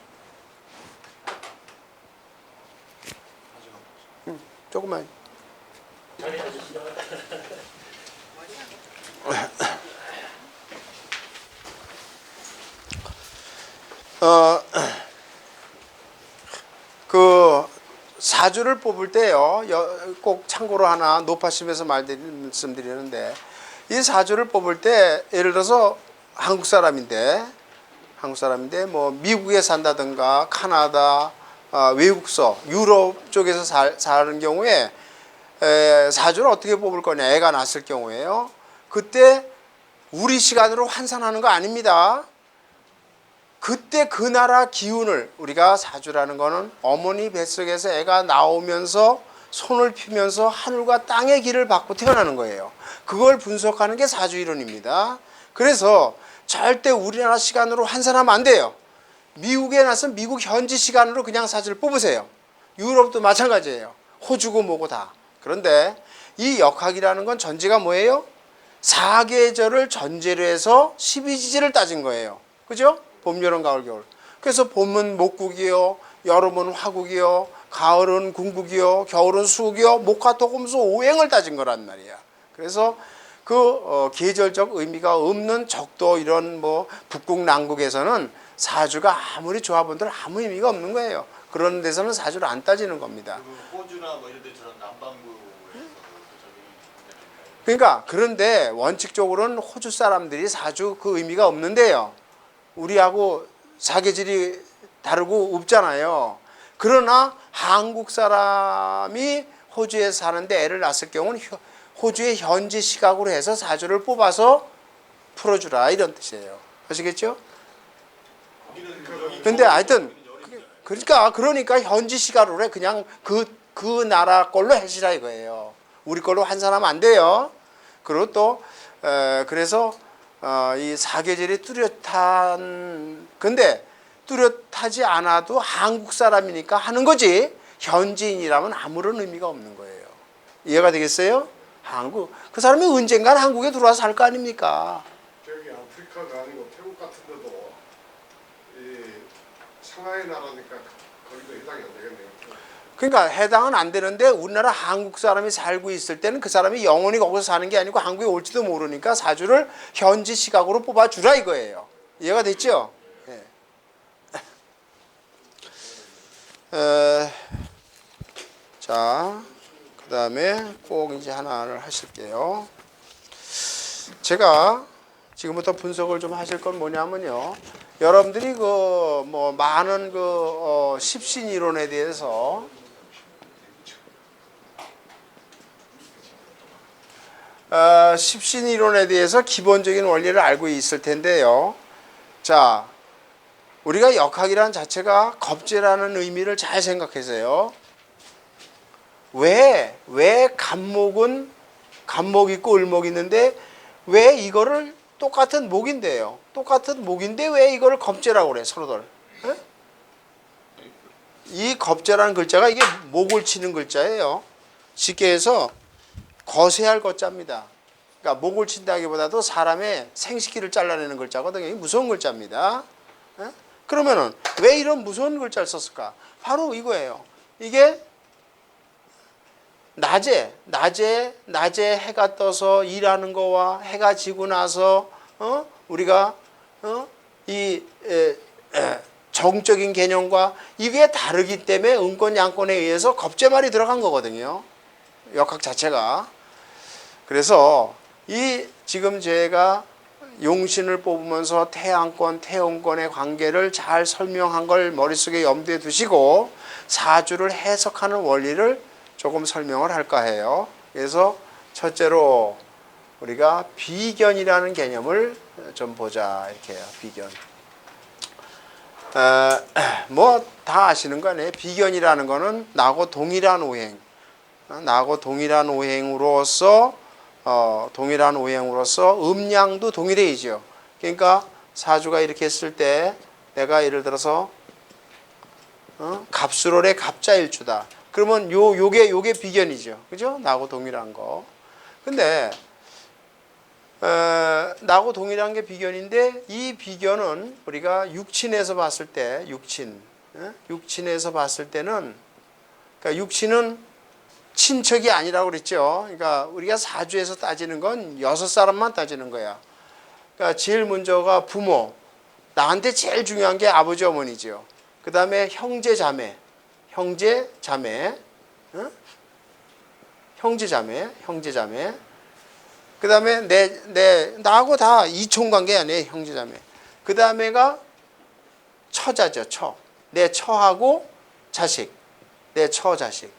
조금만. 그 사주를 뽑을 때요, 꼭 참고로 하나 노파심에서 말씀드리는데, 이 사주를 뽑을 때 예를 들어서 한국 사람인데 뭐 미국에 산다든가 카나다, 외국서, 유럽 쪽에서 사는 경우에 사주를 어떻게 뽑을 거냐, 애가 낳았을 경우에요. 그때 우리 시간으로 환산하는 거 아닙니다. 그때 그 나라 기운을, 우리가 사주라는 거는 어머니 뱃속에서 애가 나오면서 손을 피면서 하늘과 땅의 길을 받고 태어나는 거예요. 그걸 분석하는 게 사주 이론입니다. 그래서 절대 우리나라 시간으로 환산하면 안 돼요. 미국에 나서 미국 현지 시간으로 그냥 사주를 뽑으세요. 유럽도 마찬가지예요. 호주고 뭐고 다. 그런데 이 역학이라는 건 전제가 뭐예요? 사계절을 전제로 해서 12지지를 따진 거예요. 그죠? 봄, 여름, 가을, 겨울. 그래서 봄은 목국이요, 여름은 화국이요, 가을은 궁국이요, 겨울은 수국이요, 목화, 토금수, 오행을 따진 거란 말이야. 그래서 계절적 의미가 없는 적도 이런 뭐 북극 남극에서는 사주가 아무리 조합원들 아무 의미가 없는 거예요. 그런 데서는 사주를 안 따지는 겁니다. 그 호주나 뭐 이런 데처럼 남반구에서 그러니까 그런데 원칙적으로는 호주 사람들이 사주 그 의미가 없는데요. 우리하고 사계절이 다르고 없잖아요. 그러나 한국 사람이 호주에 사는데 애를 낳았을 경우는 호주의 현지 시각으로 해서 사주를 뽑아서 풀어주라 이런 뜻이에요. 아시겠죠? 근데 하여튼 그러니까 현지 시각으로 해 그냥 그 나라 걸로 하시라 이거예요. 우리 걸로 환산하면 안 돼요. 그리고 또 그래서 이 사계절이 뚜렷한 근데 뚜렷하지 않아도 한국 사람이니까 하는 거지 현지인이라면 아무런 의미가 없는 거예요. 이해가 되겠어요? 한국 그 사람이 언젠간 한국에 들어와서 살 거 아닙니까? 저기 아프리카가 아니고 태국 같은 데도 이 상하이 나라니까 거기도 해당이 안 되겠네요. 그러니까 해당은 안 되는데 우리나라 한국 사람이 살고 있을 때는 그 사람이 영원히 거기서 사는 게 아니고 한국에 올지도 모르니까 사주를 현지 시각으로 뽑아주라 이거예요. 이해가 됐죠? 네. 자, 그 다음에 꼭 이제 하나를 하실게요. 제가 지금부터 분석을 좀 하실 건 뭐냐면요. 여러분들이 그 뭐 많은 그 십신 이론에 대해서 십신 이론에 대해서 기본적인 원리를 알고 있을 텐데요. 자, 우리가 역학이라는 자체가 겁재라는 의미를 잘 생각하세요. 왜 간목은 간목 있고 을목 있는데 왜 이거를 똑같은 목인데요. 똑같은 목인데 왜 이거를 겁재라고 그래 서로들. 에? 이 겁재라는 글자가 이게 목을 치는 글자예요. 쉽게 해서 거세할 것자입니다. 그러니까 목을 친다기보다도 사람의 생식기를 잘라내는 글자거든요. 이게 무서운 글자입니다. 에? 그러면은 왜 이런 무서운 글자를 썼을까? 바로 이거예요. 이게 낮에 해가 떠서 일하는 거와 해가 지고 나서 우리가 이 정적인 개념과 이게 다르기 때문에 음권 양권에 의해서 겁재말이 들어간 거거든요. 역학 자체가. 그래서 이 지금 제가 용신을 뽑으면서 태양권, 태음권의 관계를 잘 설명한 걸 머릿속에 염두에 두시고 사주를 해석하는 원리를 조금 설명을 할까 해요. 그래서 첫째로 우리가 비견이라는 개념을 좀 보자 이렇게 해요. 비견. 뭐 다 아시는 거 아니에요. 비견이라는 거는 나하고 동일한 오행, 나하고 동일한 오행으로서 음양도 동일해이죠. 그러니까 사주가 이렇게 했을 때 내가 예를 들어서 갑술월의 갑자일주다. 그러면 요게 비견이죠. 그죠? 나하고 동일한 거. 근데 나하고 동일한 게 비견인데 이 비견은 우리가 육친에서 봤을 때 육친에서 봤을 때는 그러니까 육친은 친척이 아니라고 그랬죠. 그러니까 우리가 사주에서 따지는 건 6사람만 따지는 거야. 그러니까 제일 먼저가 부모. 나한테 제일 중요한 게 아버지 어머니죠. 그 다음에 형제 자매. 그 다음에 나하고 다 이촌관계 아니에요. 형제 자매. 그 다음에가 처자죠. 내 처하고 자식. 내 처 자식.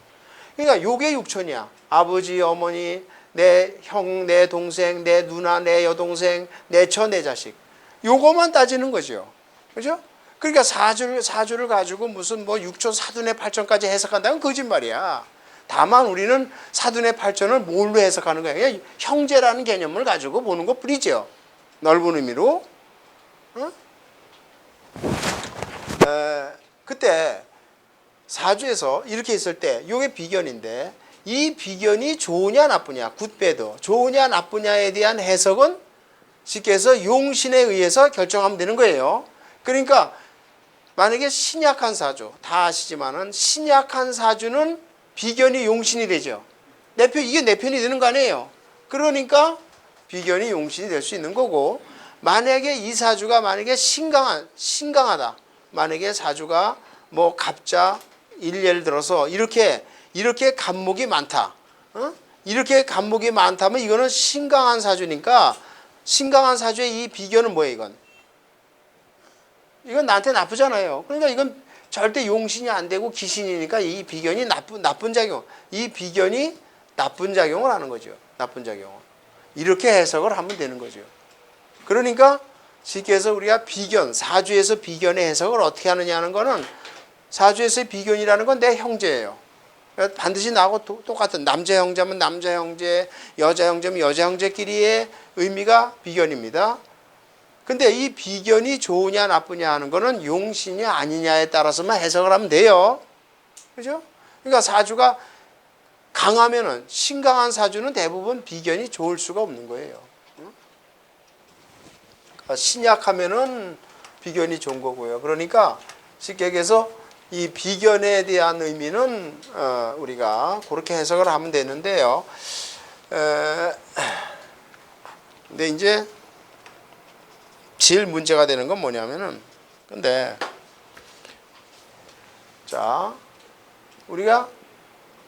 그러니까 요게 육촌이야. 아버지, 어머니, 내 형, 내 동생, 내 누나, 내 여동생, 내 처, 내 자식. 요거만 따지는 거죠. 그죠? 그러니까 사주를 가지고 무슨 뭐 6촌, 사둔의 8촌까지 해석한다는 거짓말이야. 다만 우리는 사둔의 8촌을 뭘로 해석하는 거야? 그냥 형제라는 개념을 가지고 보는 것 뿐이죠. 넓은 의미로. 그때 사주에서 이렇게 있을 때 이게 비견인데 이 비견이 좋으냐 나쁘냐 굿배드 좋으냐 나쁘냐에 대한 해석은 쉽게 해서 용신에 의해서 결정하면 되는 거예요. 그러니까 만약에 신약한 사주 다 아시지만은 신약한 사주는 비견이 용신이 되죠. 이게 내 편이 되는 거 아니에요. 그러니까 비견이 용신이 될 수 있는 거고, 만약에 이 사주가 만약에 신강하다. 만약에 사주가 뭐 갑자, 예를 들어서 이렇게 간목이 많다. 이렇게 간목이 많다면 이거는 신강한 사주니까, 신강한 사주의 이 비견은 뭐예요, 이건? 이건 나한테 나쁘잖아요. 그러니까 이건 절대 용신이 안 되고 기신이니까 이 비견이 나쁜 작용. 이 비견이 나쁜 작용을 하는 거죠. 나쁜 작용을. 이렇게 해석을 하면 되는 거죠. 그러니까 쉽게 해서 우리가 비견, 사주에서 비견의 해석을 어떻게 하느냐 하는 거는, 사주에서의 비견이라는 건 내 형제예요. 그러니까 반드시 나하고 똑같은, 남자 형제면 남자 형제, 여자 형제면 여자 형제끼리의 의미가 비견입니다. 근데 이 비견이 좋으냐 나쁘냐 하는 거는 용신이 아니냐에 따라서만 해석을 하면 돼요. 그죠? 그러니까 사주가 강하면은, 신강한 사주는 대부분 비견이 좋을 수가 없는 거예요. 그러니까 신약하면은 비견이 좋은 거고요. 그러니까 쉽게 얘기해서 이 비견에 대한 의미는 우리가 그렇게 해석을 하면 되는데요. 근데 이제 제일 문제가 되는 건 뭐냐면은, 근데 자, 우리가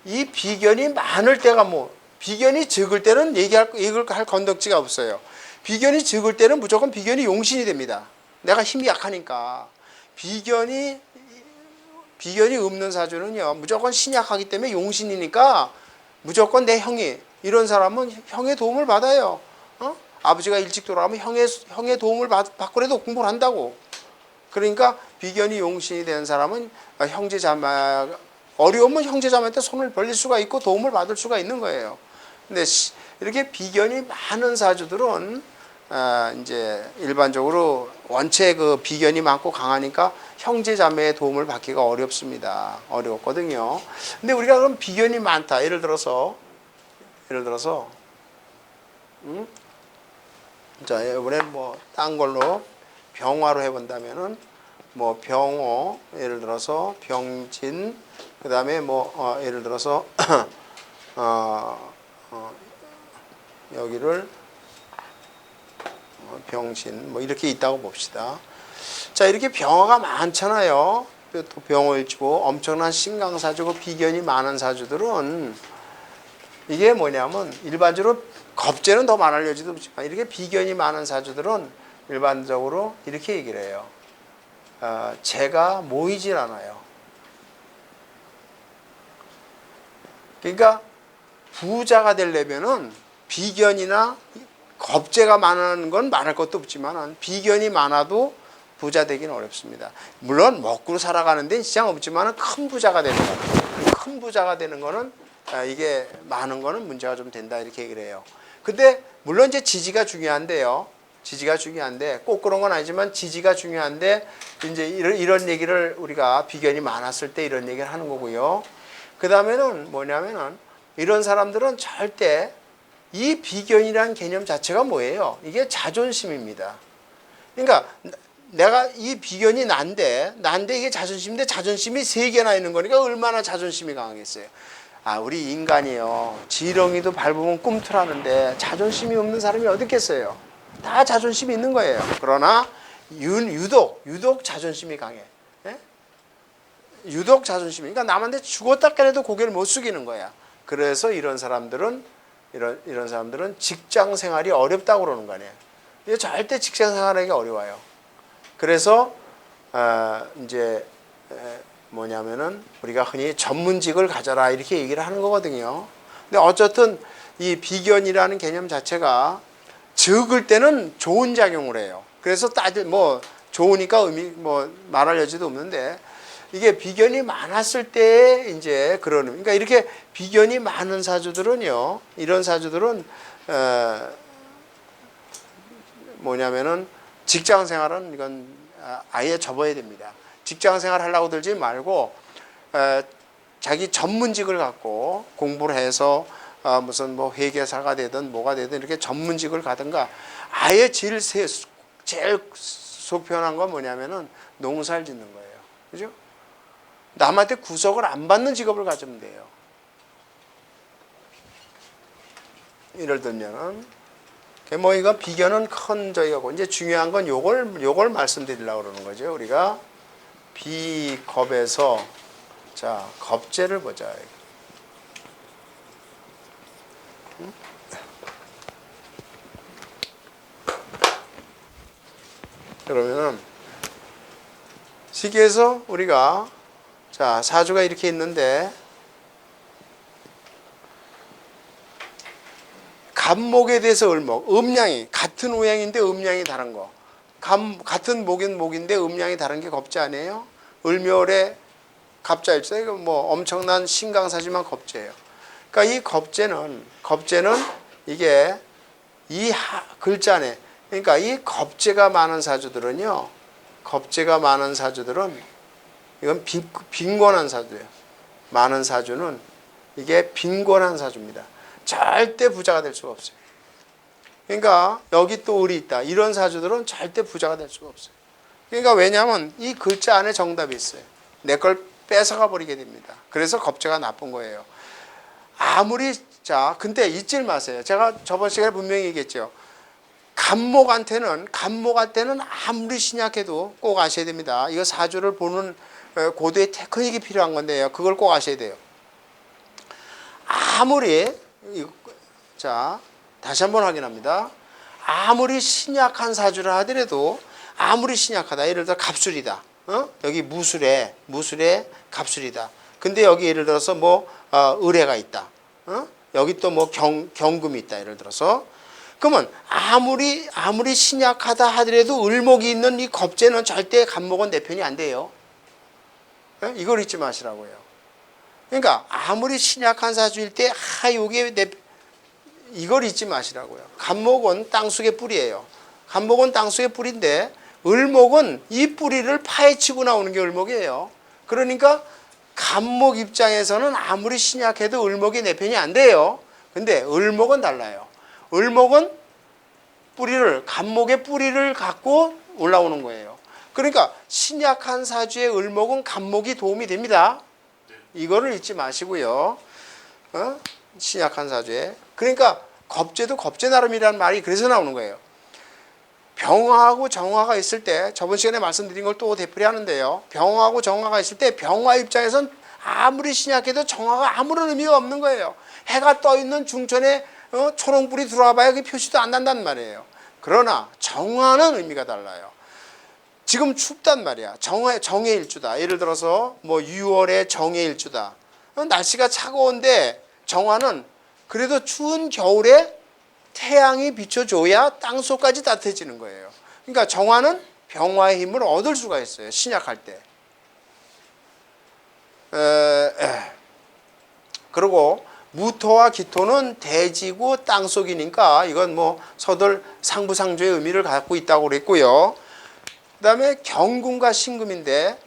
이 비견이 많을 때가 뭐, 비견이 적을 때는 얘기할 건덕지가 없어요. 비견이 적을 때는 무조건 비견이 용신이 됩니다. 내가 힘이 약하니까. 비견이 없는 사주는요, 무조건 신이 약하기 때문에 용신이니까 무조건 내 형이, 이런 사람은 형의 도움을 받아요. 아버지가 일찍 돌아가면 형의 도움을 받고라도 공부를 한다고. 그러니까 비견이 용신이 된 사람은 형제자매, 어려우면 형제자매한테 손을 벌릴 수가 있고 도움을 받을 수가 있는 거예요. 근데 이렇게 비견이 많은 사주들은 이제 일반적으로 원체 그 비견이 많고 강하니까 형제자매의 도움을 받기가 어렵습니다. 어렵거든요. 근데 우리가 그럼 비견이 많다. 예를 들어서 자, 이번엔 뭐 딴 걸로 병화로 해본다면은 뭐 병호, 예를 들어서 병진, 그 다음에 뭐 예를 들어서 여기를 병신 뭐 이렇게 있다고 봅시다. 자, 이렇게 병화가 많잖아요. 또 병호일주고 엄청난 신강사주고 비견이 많은 사주들은 이게 뭐냐면, 일반적으로 겁재는 더 많을 여지도 없지만 이렇게 비견이 많은 사주들은 일반적으로 이렇게 얘기를 해요. 재가 모이질 않아요. 그러니까 부자가 되려면은 비견이나 겁재가 많은 건 말할 것도 없지만 비견이 많아도 부자 되기는 어렵습니다. 물론 먹고 살아가는 데는 지장 없지만 큰 부자가 되는 거는, 큰 부자가 되는 거는 이게 많은 거는 문제가 좀 된다, 이렇게 얘기를 해요. 근데 물론 이제 지지가 중요한데요. 지지가 중요한데 꼭 그런 건 아니지만 지지가 중요한데, 이제 이런 얘기를 우리가 비견이 많았을 때 이런 얘기를 하는 거고요. 그 다음에는 뭐냐면은, 이런 사람들은 절대 이 비견이라는 개념 자체가 뭐예요? 이게 자존심입니다. 그러니까 내가 이 비견이 난데 이게 자존심인데, 자존심이 3개나 있는 거니까 얼마나 자존심이 강하겠어요. 우리 인간이요, 지렁이도 밟으면 꿈틀하는데 자존심이 없는 사람이 어디 있겠어요? 다 자존심이 있는 거예요. 그러나 유독 자존심이 강해. 예? 유독 자존심이, 그러니까 남한테 죽었다 깨도 고개를 못 숙이는 거야. 그래서 이런 사람들은 직장 생활이 어렵다고 그러는 거 아니에요. 이게 절대 직장 생활하기 어려워요. 그래서 이제 뭐냐면은 우리가 흔히 전문직을 가져라 이렇게 얘기를 하는 거거든요. 근데 어쨌든 이 비견이라는 개념 자체가 적을 때는 좋은 작용을 해요. 그래서 뭐 좋으니까 의미 뭐 말할 여지도 없는데, 이게 비견이 많았을 때 이제 그런, 그러니까 이렇게 비견이 많은 사주들은요, 이런 사주들은 뭐냐면은 직장 생활은 이건 아예 접어야 됩니다. 직장 생활 하려고 들지 말고 자기 전문직을 갖고 공부를 해서 무슨 뭐 회계사가 되든 뭐가 되든 이렇게 전문직을 가든가, 아예 제일 속 편한 건 뭐냐면은 농사를 짓는 거예요. 그죠? 남한테 구속을 안 받는 직업을 가지면 돼요. 예를 들면은 뭐 이건 비견은 큰 저희가고 이제 중요한 건 요걸 말씀드리려고 그러는 거죠. 우리가 비겁에서 자 겁재를 보자. 그러면은 시기에서 우리가 자 사주가 이렇게 있는데 갑목에 대해서 을목, 음양이 같은 오양인데 음양이 다른 거. 같은 목인 목인데 음양이 다른 게 겁재 아니에요? 을묘월에 갑자일주다. 이거 뭐 엄청난 신강사지만 겁재예요. 그러니까 이 겁재는 이게 이 글자 안에 그러니까 이 겁재가 많은 사주들은요. 겁재가 많은 사주들은 이건 빈곤한 사주예요. 많은 사주는 이게 빈곤한 사주입니다. 절대 부자가 될 수가 없어요. 그러니까 여기 또 을이 있다. 이런 사주들은 절대 부자가 될 수가 없어요. 그러니까 왜냐하면 이 글자 안에 정답이 있어요. 내 걸 뺏어가 버리게 됩니다. 그래서 겁재가 나쁜 거예요. 아무리 자 근데 잊지 마세요. 제가 저번 시간에 분명히 얘기했죠. 간목한테는 아무리 신약해도 꼭 아셔야 됩니다. 이거 사주를 보는 고도의 테크닉이 필요한 건데요. 그걸 꼭 아셔야 돼요. 아무리 자 다시 한번 확인합니다. 아무리 신약한 사주를 하더라도 아무리 신약하다. 예를 들어 갑술이다. 여기 무술에 갑술이다. 근데 여기 예를 들어서 뭐 을해가 있다. 여기 또 뭐 경금이 있다. 예를 들어서 그러면 아무리 신약하다 하더라도 을목이 있는 이 겁재는 절대 갑목은 내 편이 안 돼요. 이걸 잊지 마시라고요. 그러니까 아무리 신약한 사주일 때 요게 이걸 잊지 마시라고요. 갑목은 땅속의 뿌리예요. 갑목은 땅속의 뿌리인데 을목은 이 뿌리를 파헤치고 나오는 게 을목이에요. 그러니까 갑목 입장에서는 아무리 신약해도 을목이 내 편이 안 돼요. 근데 을목은 달라요. 을목은 갑목의 뿌리를 갖고 올라오는 거예요. 그러니까 신약한 사주의 을목은 갑목이 도움이 됩니다. 이거를 잊지 마시고요. 신약한 사주에. 그러니까 겁재도 겁재 나름이라는 말이 그래서 나오는 거예요. 병화하고 정화가 있을 때 저번 시간에 말씀드린 걸 또 되풀이 하는데요. 병화하고 정화가 있을 때 병화 입장에선 아무리 신약해도 정화가 아무런 의미가 없는 거예요. 해가 떠 있는 중천에 초롱불이 들어와 봐야 그게 표시도 안 난단 말이에요. 그러나 정화는 의미가 달라요. 지금 춥단 말이야. 정해일주다. 예를 들어서 뭐 6월에 정해일주다. 날씨가 차가운데 정화는 그래도 추운 겨울에 태양이 비춰줘야 땅속까지 따뜻해지는 거예요. 그러니까 정화는 병화의 힘을 얻을 수가 있어요. 신약할 때. 그리고 무토와 기토는 대지고 땅속이니까 이건 뭐 서들 상부상조의 의미를 갖고 있다고 그랬고요. 그 다음에 경금과 신금인데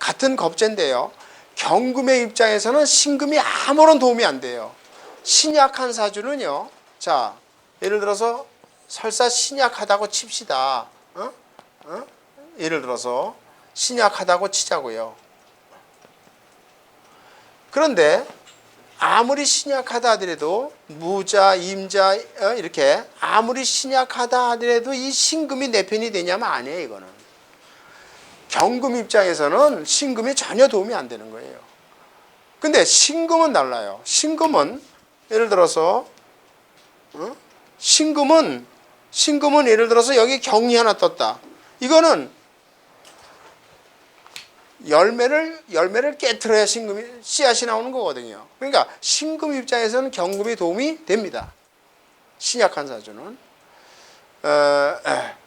같은 겁재인데요. 경금의 입장에서는 신금이 아무런 도움이 안 돼요. 신약한 사주는요. 자 예를 들어서 설사 신약하다고 칩시다. 예를 들어서 신약하다고 치자고요. 그런데 아무리 신약하다 하더라도 무자, 임자 이렇게 아무리 신약하다 하더라도 이 신금이 내 편이 되냐면 아니에요. 이거는. 경금 입장에서는 신금이 전혀 도움이 안 되는 거예요. 근데 신금은 달라요. 신금은 예를 들어서 신금은 예를 들어서 여기 경이 하나 떴다. 이거는 열매를 깨트려야 씨앗이 나오는 거거든요. 그러니까 신금 입장에서는 경금이 도움이 됩니다. 신약한 사주는.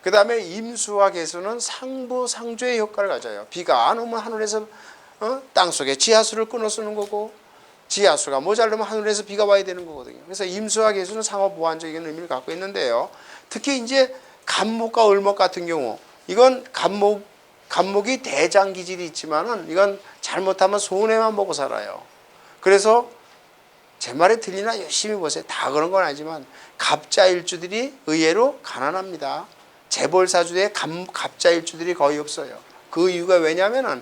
그 다음에 임수와 개수는 상부상조의 효과를 가져요. 비가 안 오면 하늘에서 땅속에 지하수를 끊어 쓰는 거고 지하수가 모자르면 하늘에서 비가 와야 되는 거거든요. 그래서 임수와 개수는 상호보완적인 의미를 갖고 있는데요. 특히 이제 갑목과 을목 같은 경우 이건 갑목이 대장 기질이 있지만은 이건 잘못하면 손해만 보고 살아요. 그래서 제 말이 들리나 열심히 보세요. 다 그런 건 아니지만 갑자일주들이 의외로 가난합니다. 재벌사주에 갑자일주들이 거의 없어요. 그 이유가 왜냐면은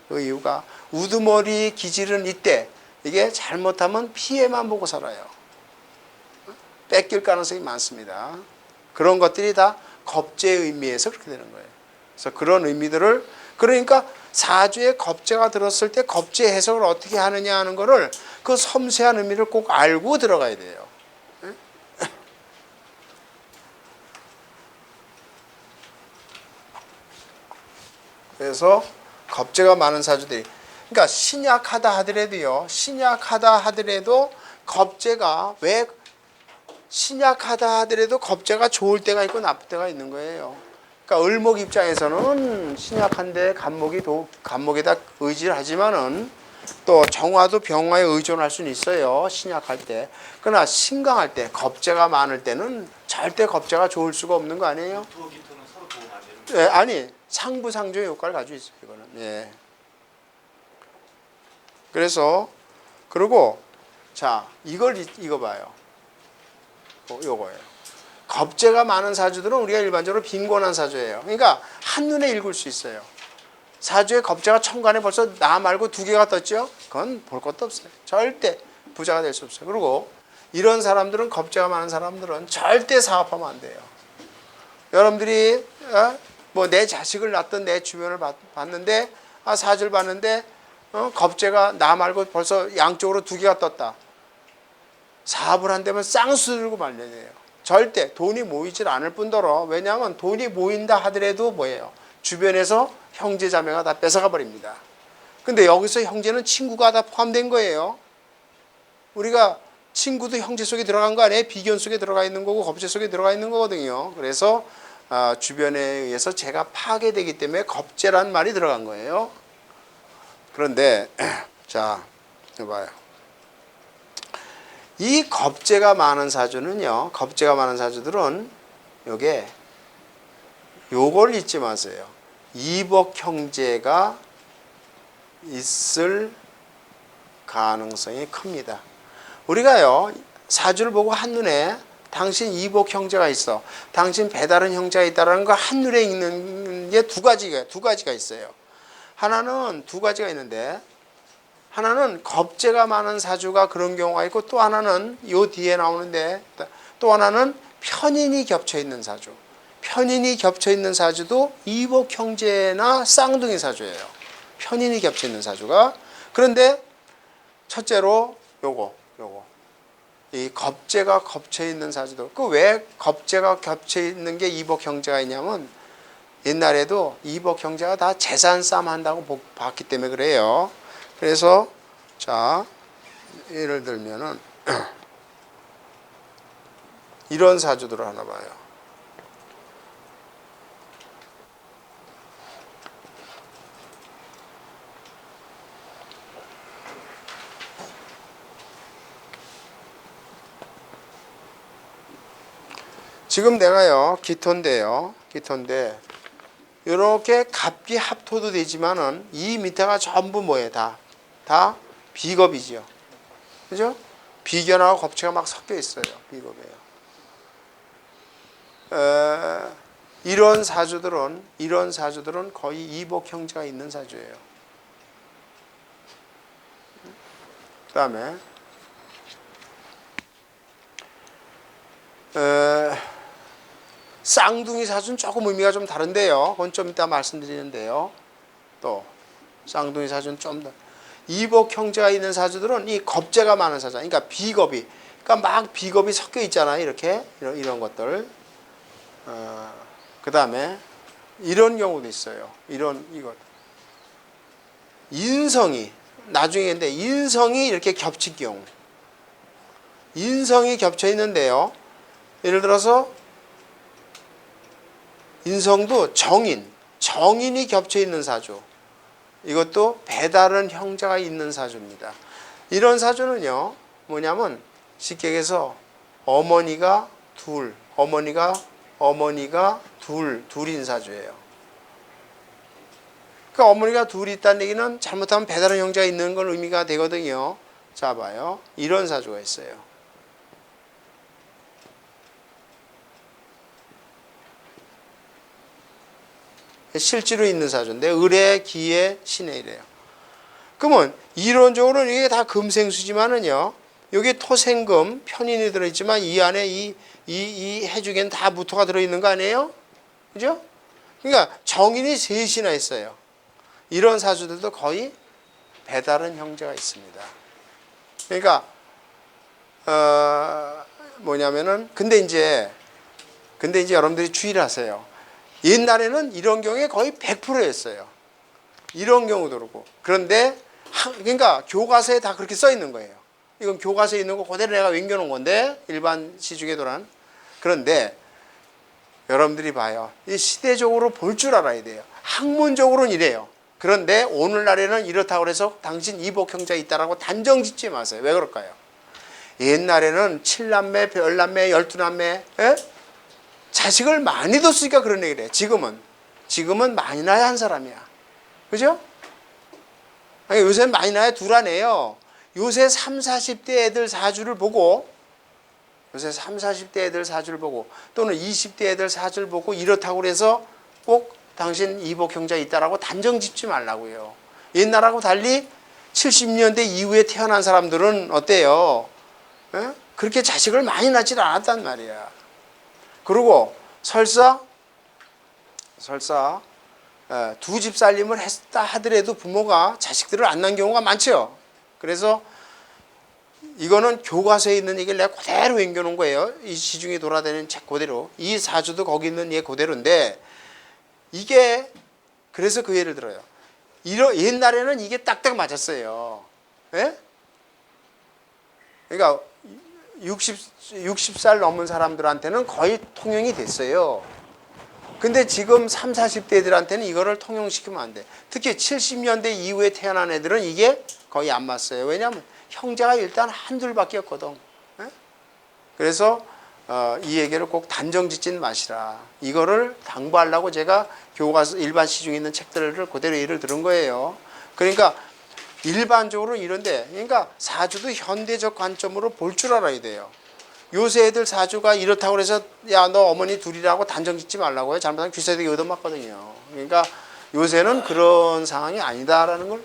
그 이유가 우두머리 기질은 이때 이게 잘못하면 피해만 보고 살아요. 뺏길 가능성이 많습니다. 그런 것들이 다 겁제의 의미에서 그렇게 되는 거예요. 그래서 그런 의미들을 그러니까 사주에 겁제가 들었을 때 겁제 해석을 어떻게 하느냐 하는 거를 그 섬세한 의미를 꼭 알고 들어가야 돼요. 그래서 겁제가 많은 사주들이 그러니까 신약하다 하더라도 겁제가 왜 신약하다 하더라도 겁제가 좋을 때가 있고 나쁠 때가 있는 거예요. 그러니까 을목 입장에서는 신약한데 간목에다 의지를 하지만은 또 정화도 병화에 의존할 수는 있어요. 신약할 때. 그러나 신강할 때 겁제가 많을 때는 절대 겁제가 좋을 수가 없는 거 아니에요? 토 기토는 서로 도움 안 되는 예, 아니 상부상조의 효과를 가지고 있어요. 이거는. 예. 그래서 그리고 자 이거 봐요. 요거예요. 겁제가 많은 사주들은 우리가 일반적으로 빈곤한 사주예요. 그러니까 한눈에 읽을 수 있어요. 사주에 겁제가 천간에 벌써 나 말고 두 개가 떴죠? 그건 볼 것도 없어요. 절대 부자가 될 수 없어요. 그리고 이런 사람들은 겁제가 많은 사람들은 절대 사업하면 안 돼요. 여러분들이 뭐 내 자식을 낳던 내 주변을 봤는데 사주를 봤는데 겁제가 나 말고 벌써 양쪽으로 두 개가 떴다. 사업을 한다면 쌍수 들고 말려야 돼요. 절대 돈이 모이질 않을 뿐더러 왜냐하면 돈이 모인다 하더라도 뭐예요? 주변에서 형제 자매가 다 뺏어가 버립니다. 근데 여기서 형제는 친구가 다 포함된 거예요. 우리가 친구도 형제 속에 들어간 거 아니에요? 비견 속에 들어가 있는 거고 겁제 속에 들어가 있는 거거든요. 그래서 주변에 의해서 제가 파괴되기 때문에 겁제란 말이 들어간 거예요. 그런데 자, 봐요. 이 겁제가 많은 사주는요. 겁제가 많은 사주들은 요걸 잊지 마세요. 이복 형제가 있을 가능성이 큽니다. 우리가요. 사주를 보고 한눈에 당신 이복 형제가 있어. 당신 배다른 형제가 있다라는 거 한눈에 읽는 게 두 가지가 있어요. 하나는 두 가지가 있는데 하나는 겁제가 많은 사주가 그런 경우가 있고 또 하나는 요 뒤에 나오는데 또 하나는 편인이 겹쳐 있는 사주. 편인이 겹쳐 있는 사주도 이복 형제나 쌍둥이 사주예요. 편인이 겹쳐 있는 사주가. 그런데 첫째로 요거 이 겁제가 겹쳐 있는 사주도 그 왜 겁제가 겹쳐 있는 게 이복 형제가 있냐면 옛날에도 이복 형제가 다 재산 싸움 한다고 봤기 때문에 그래요. 그래서 자 예를 들면은 이런 사주들을 하나 봐요. 지금 내가요 기토인데요. 기토인데 이렇게 갑기 합토도 되지만은 이 밑에가 전부 뭐예요? 다 비겁이죠. 그죠? 비견하고 겁체가 막 섞여 있어요. 비겁이에요. 이런 사주들은 거의 이복 형제가 있는 사주예요. 그 다음에 쌍둥이 사주는 조금 의미가 좀 다른데요. 그건 좀 이따 말씀드리는데요. 또 쌍둥이 사주는 좀 더 이복 형제가 있는 사주들은 이 겁제가 많은 사주. 그러니까 비겁이, 그러니까 막 비겁이 섞여 있잖아요. 이렇게 이런 것들. 그 다음에 이런 경우도 있어요. 이것 인성이 나중에인데 인성이 이렇게 겹친 경우. 인성이 겹쳐 있는데요. 예를 들어서 인성도 정인이 겹쳐 있는 사주. 이것도 배다른 형제가 있는 사주입니다. 이런 사주는요, 뭐냐면 쉽게 얘기해서 어머니가 둘인 사주예요. 그러니까 어머니가 둘이 있다는 얘기는 잘못하면 배다른 형제가 있는 걸 의미가 되거든요. 자, 봐요. 이런 사주가 있어요. 실제로 있는 사주인데 을의 기의 신의 이래요. 그러면 이론적으로는 이게 다 금생수지만은요. 여기 토생금, 편인이 들어있지만 이 안에 이 해중에는 다 무토가 들어있는 거 아니에요? 그죠? 그러니까 정인이 셋이나 있어요. 이런 사주들도 거의 배다른 형제가 있습니다. 그러니까 뭐냐면은 근데 이제 여러분들이 주의를 하세요. 옛날에는 이런 경우에 거의 100%였어요. 이런 경우도 그렇고. 그런데 그러니까 교과서에 다 그렇게 써 있는 거예요. 이건 교과서에 있는 거 그대로 내가 옮겨놓은 건데 일반 시중에 도란. 그런데 여러분들이 봐요. 이 시대적으로 볼 줄 알아야 돼요. 학문적으로는 이래요. 그런데 오늘날에는 이렇다고 해서 당신 이복 형제가 있다라고 단정 짓지 마세요. 왜 그럴까요? 옛날에는 7남매, 10남매, 12남매 자식을 많이 뒀으니까 그런 얘기를 해. 지금은 많이 낳아야 한 사람이야. 그죠? 아니, 요새는 많이 낳아야 둘 안 해요. 요새 30, 40대 애들 사주를 보고 또는 20대 애들 사주를 보고 이렇다고 그래서 꼭 당신 이복 형제가 있다라고 단정 짓지 말라고요. 옛날하고 달리 70년대 이후에 태어난 사람들은 어때요? 그렇게 자식을 많이 낳질 않았단 말이야. 그리고 설사 두 집 살림을 했다 하더라도 부모가 자식들을 안 낳은 경우가 많죠. 그래서 이거는 교과서에 있는 얘기를 내가 그대로 옮겨놓은 거예요. 이 시중에 돌아다니는 책 그대로. 이 사주도 거기 있는 얘 그대로인데 이게 그래서 그 예를 들어요. 옛날에는 이게 딱딱 맞았어요. 예? 그러니까 60살 넘은 사람들한테는 거의 통용이 됐어요. 근데 지금 30, 40대 애들한테는 이거를 통용시키면 안 돼. 특히 70년대 이후에 태어난 애들은 이게 거의 안 맞어요. 왜냐하면 형제가 일단 한둘밖에 없거든. 그래서 이 얘기를 꼭 단정 짓진 마시라. 이거를 당부하려고 제가 교과서 일반 시중에 있는 책들을 그대로 예를 들은 거예요. 그러니까 일반적으로 이런데, 그러니까 사주도 현대적 관점으로 볼 줄 알아야 돼요. 요새 애들 사주가 이렇다고 해서 야, 너 어머니 둘이라고 단정 짓지 말라고요. 잘못하면 귀세대기 얻어맞거든요. 그러니까 요새는 그런 상황이 아니다라는 걸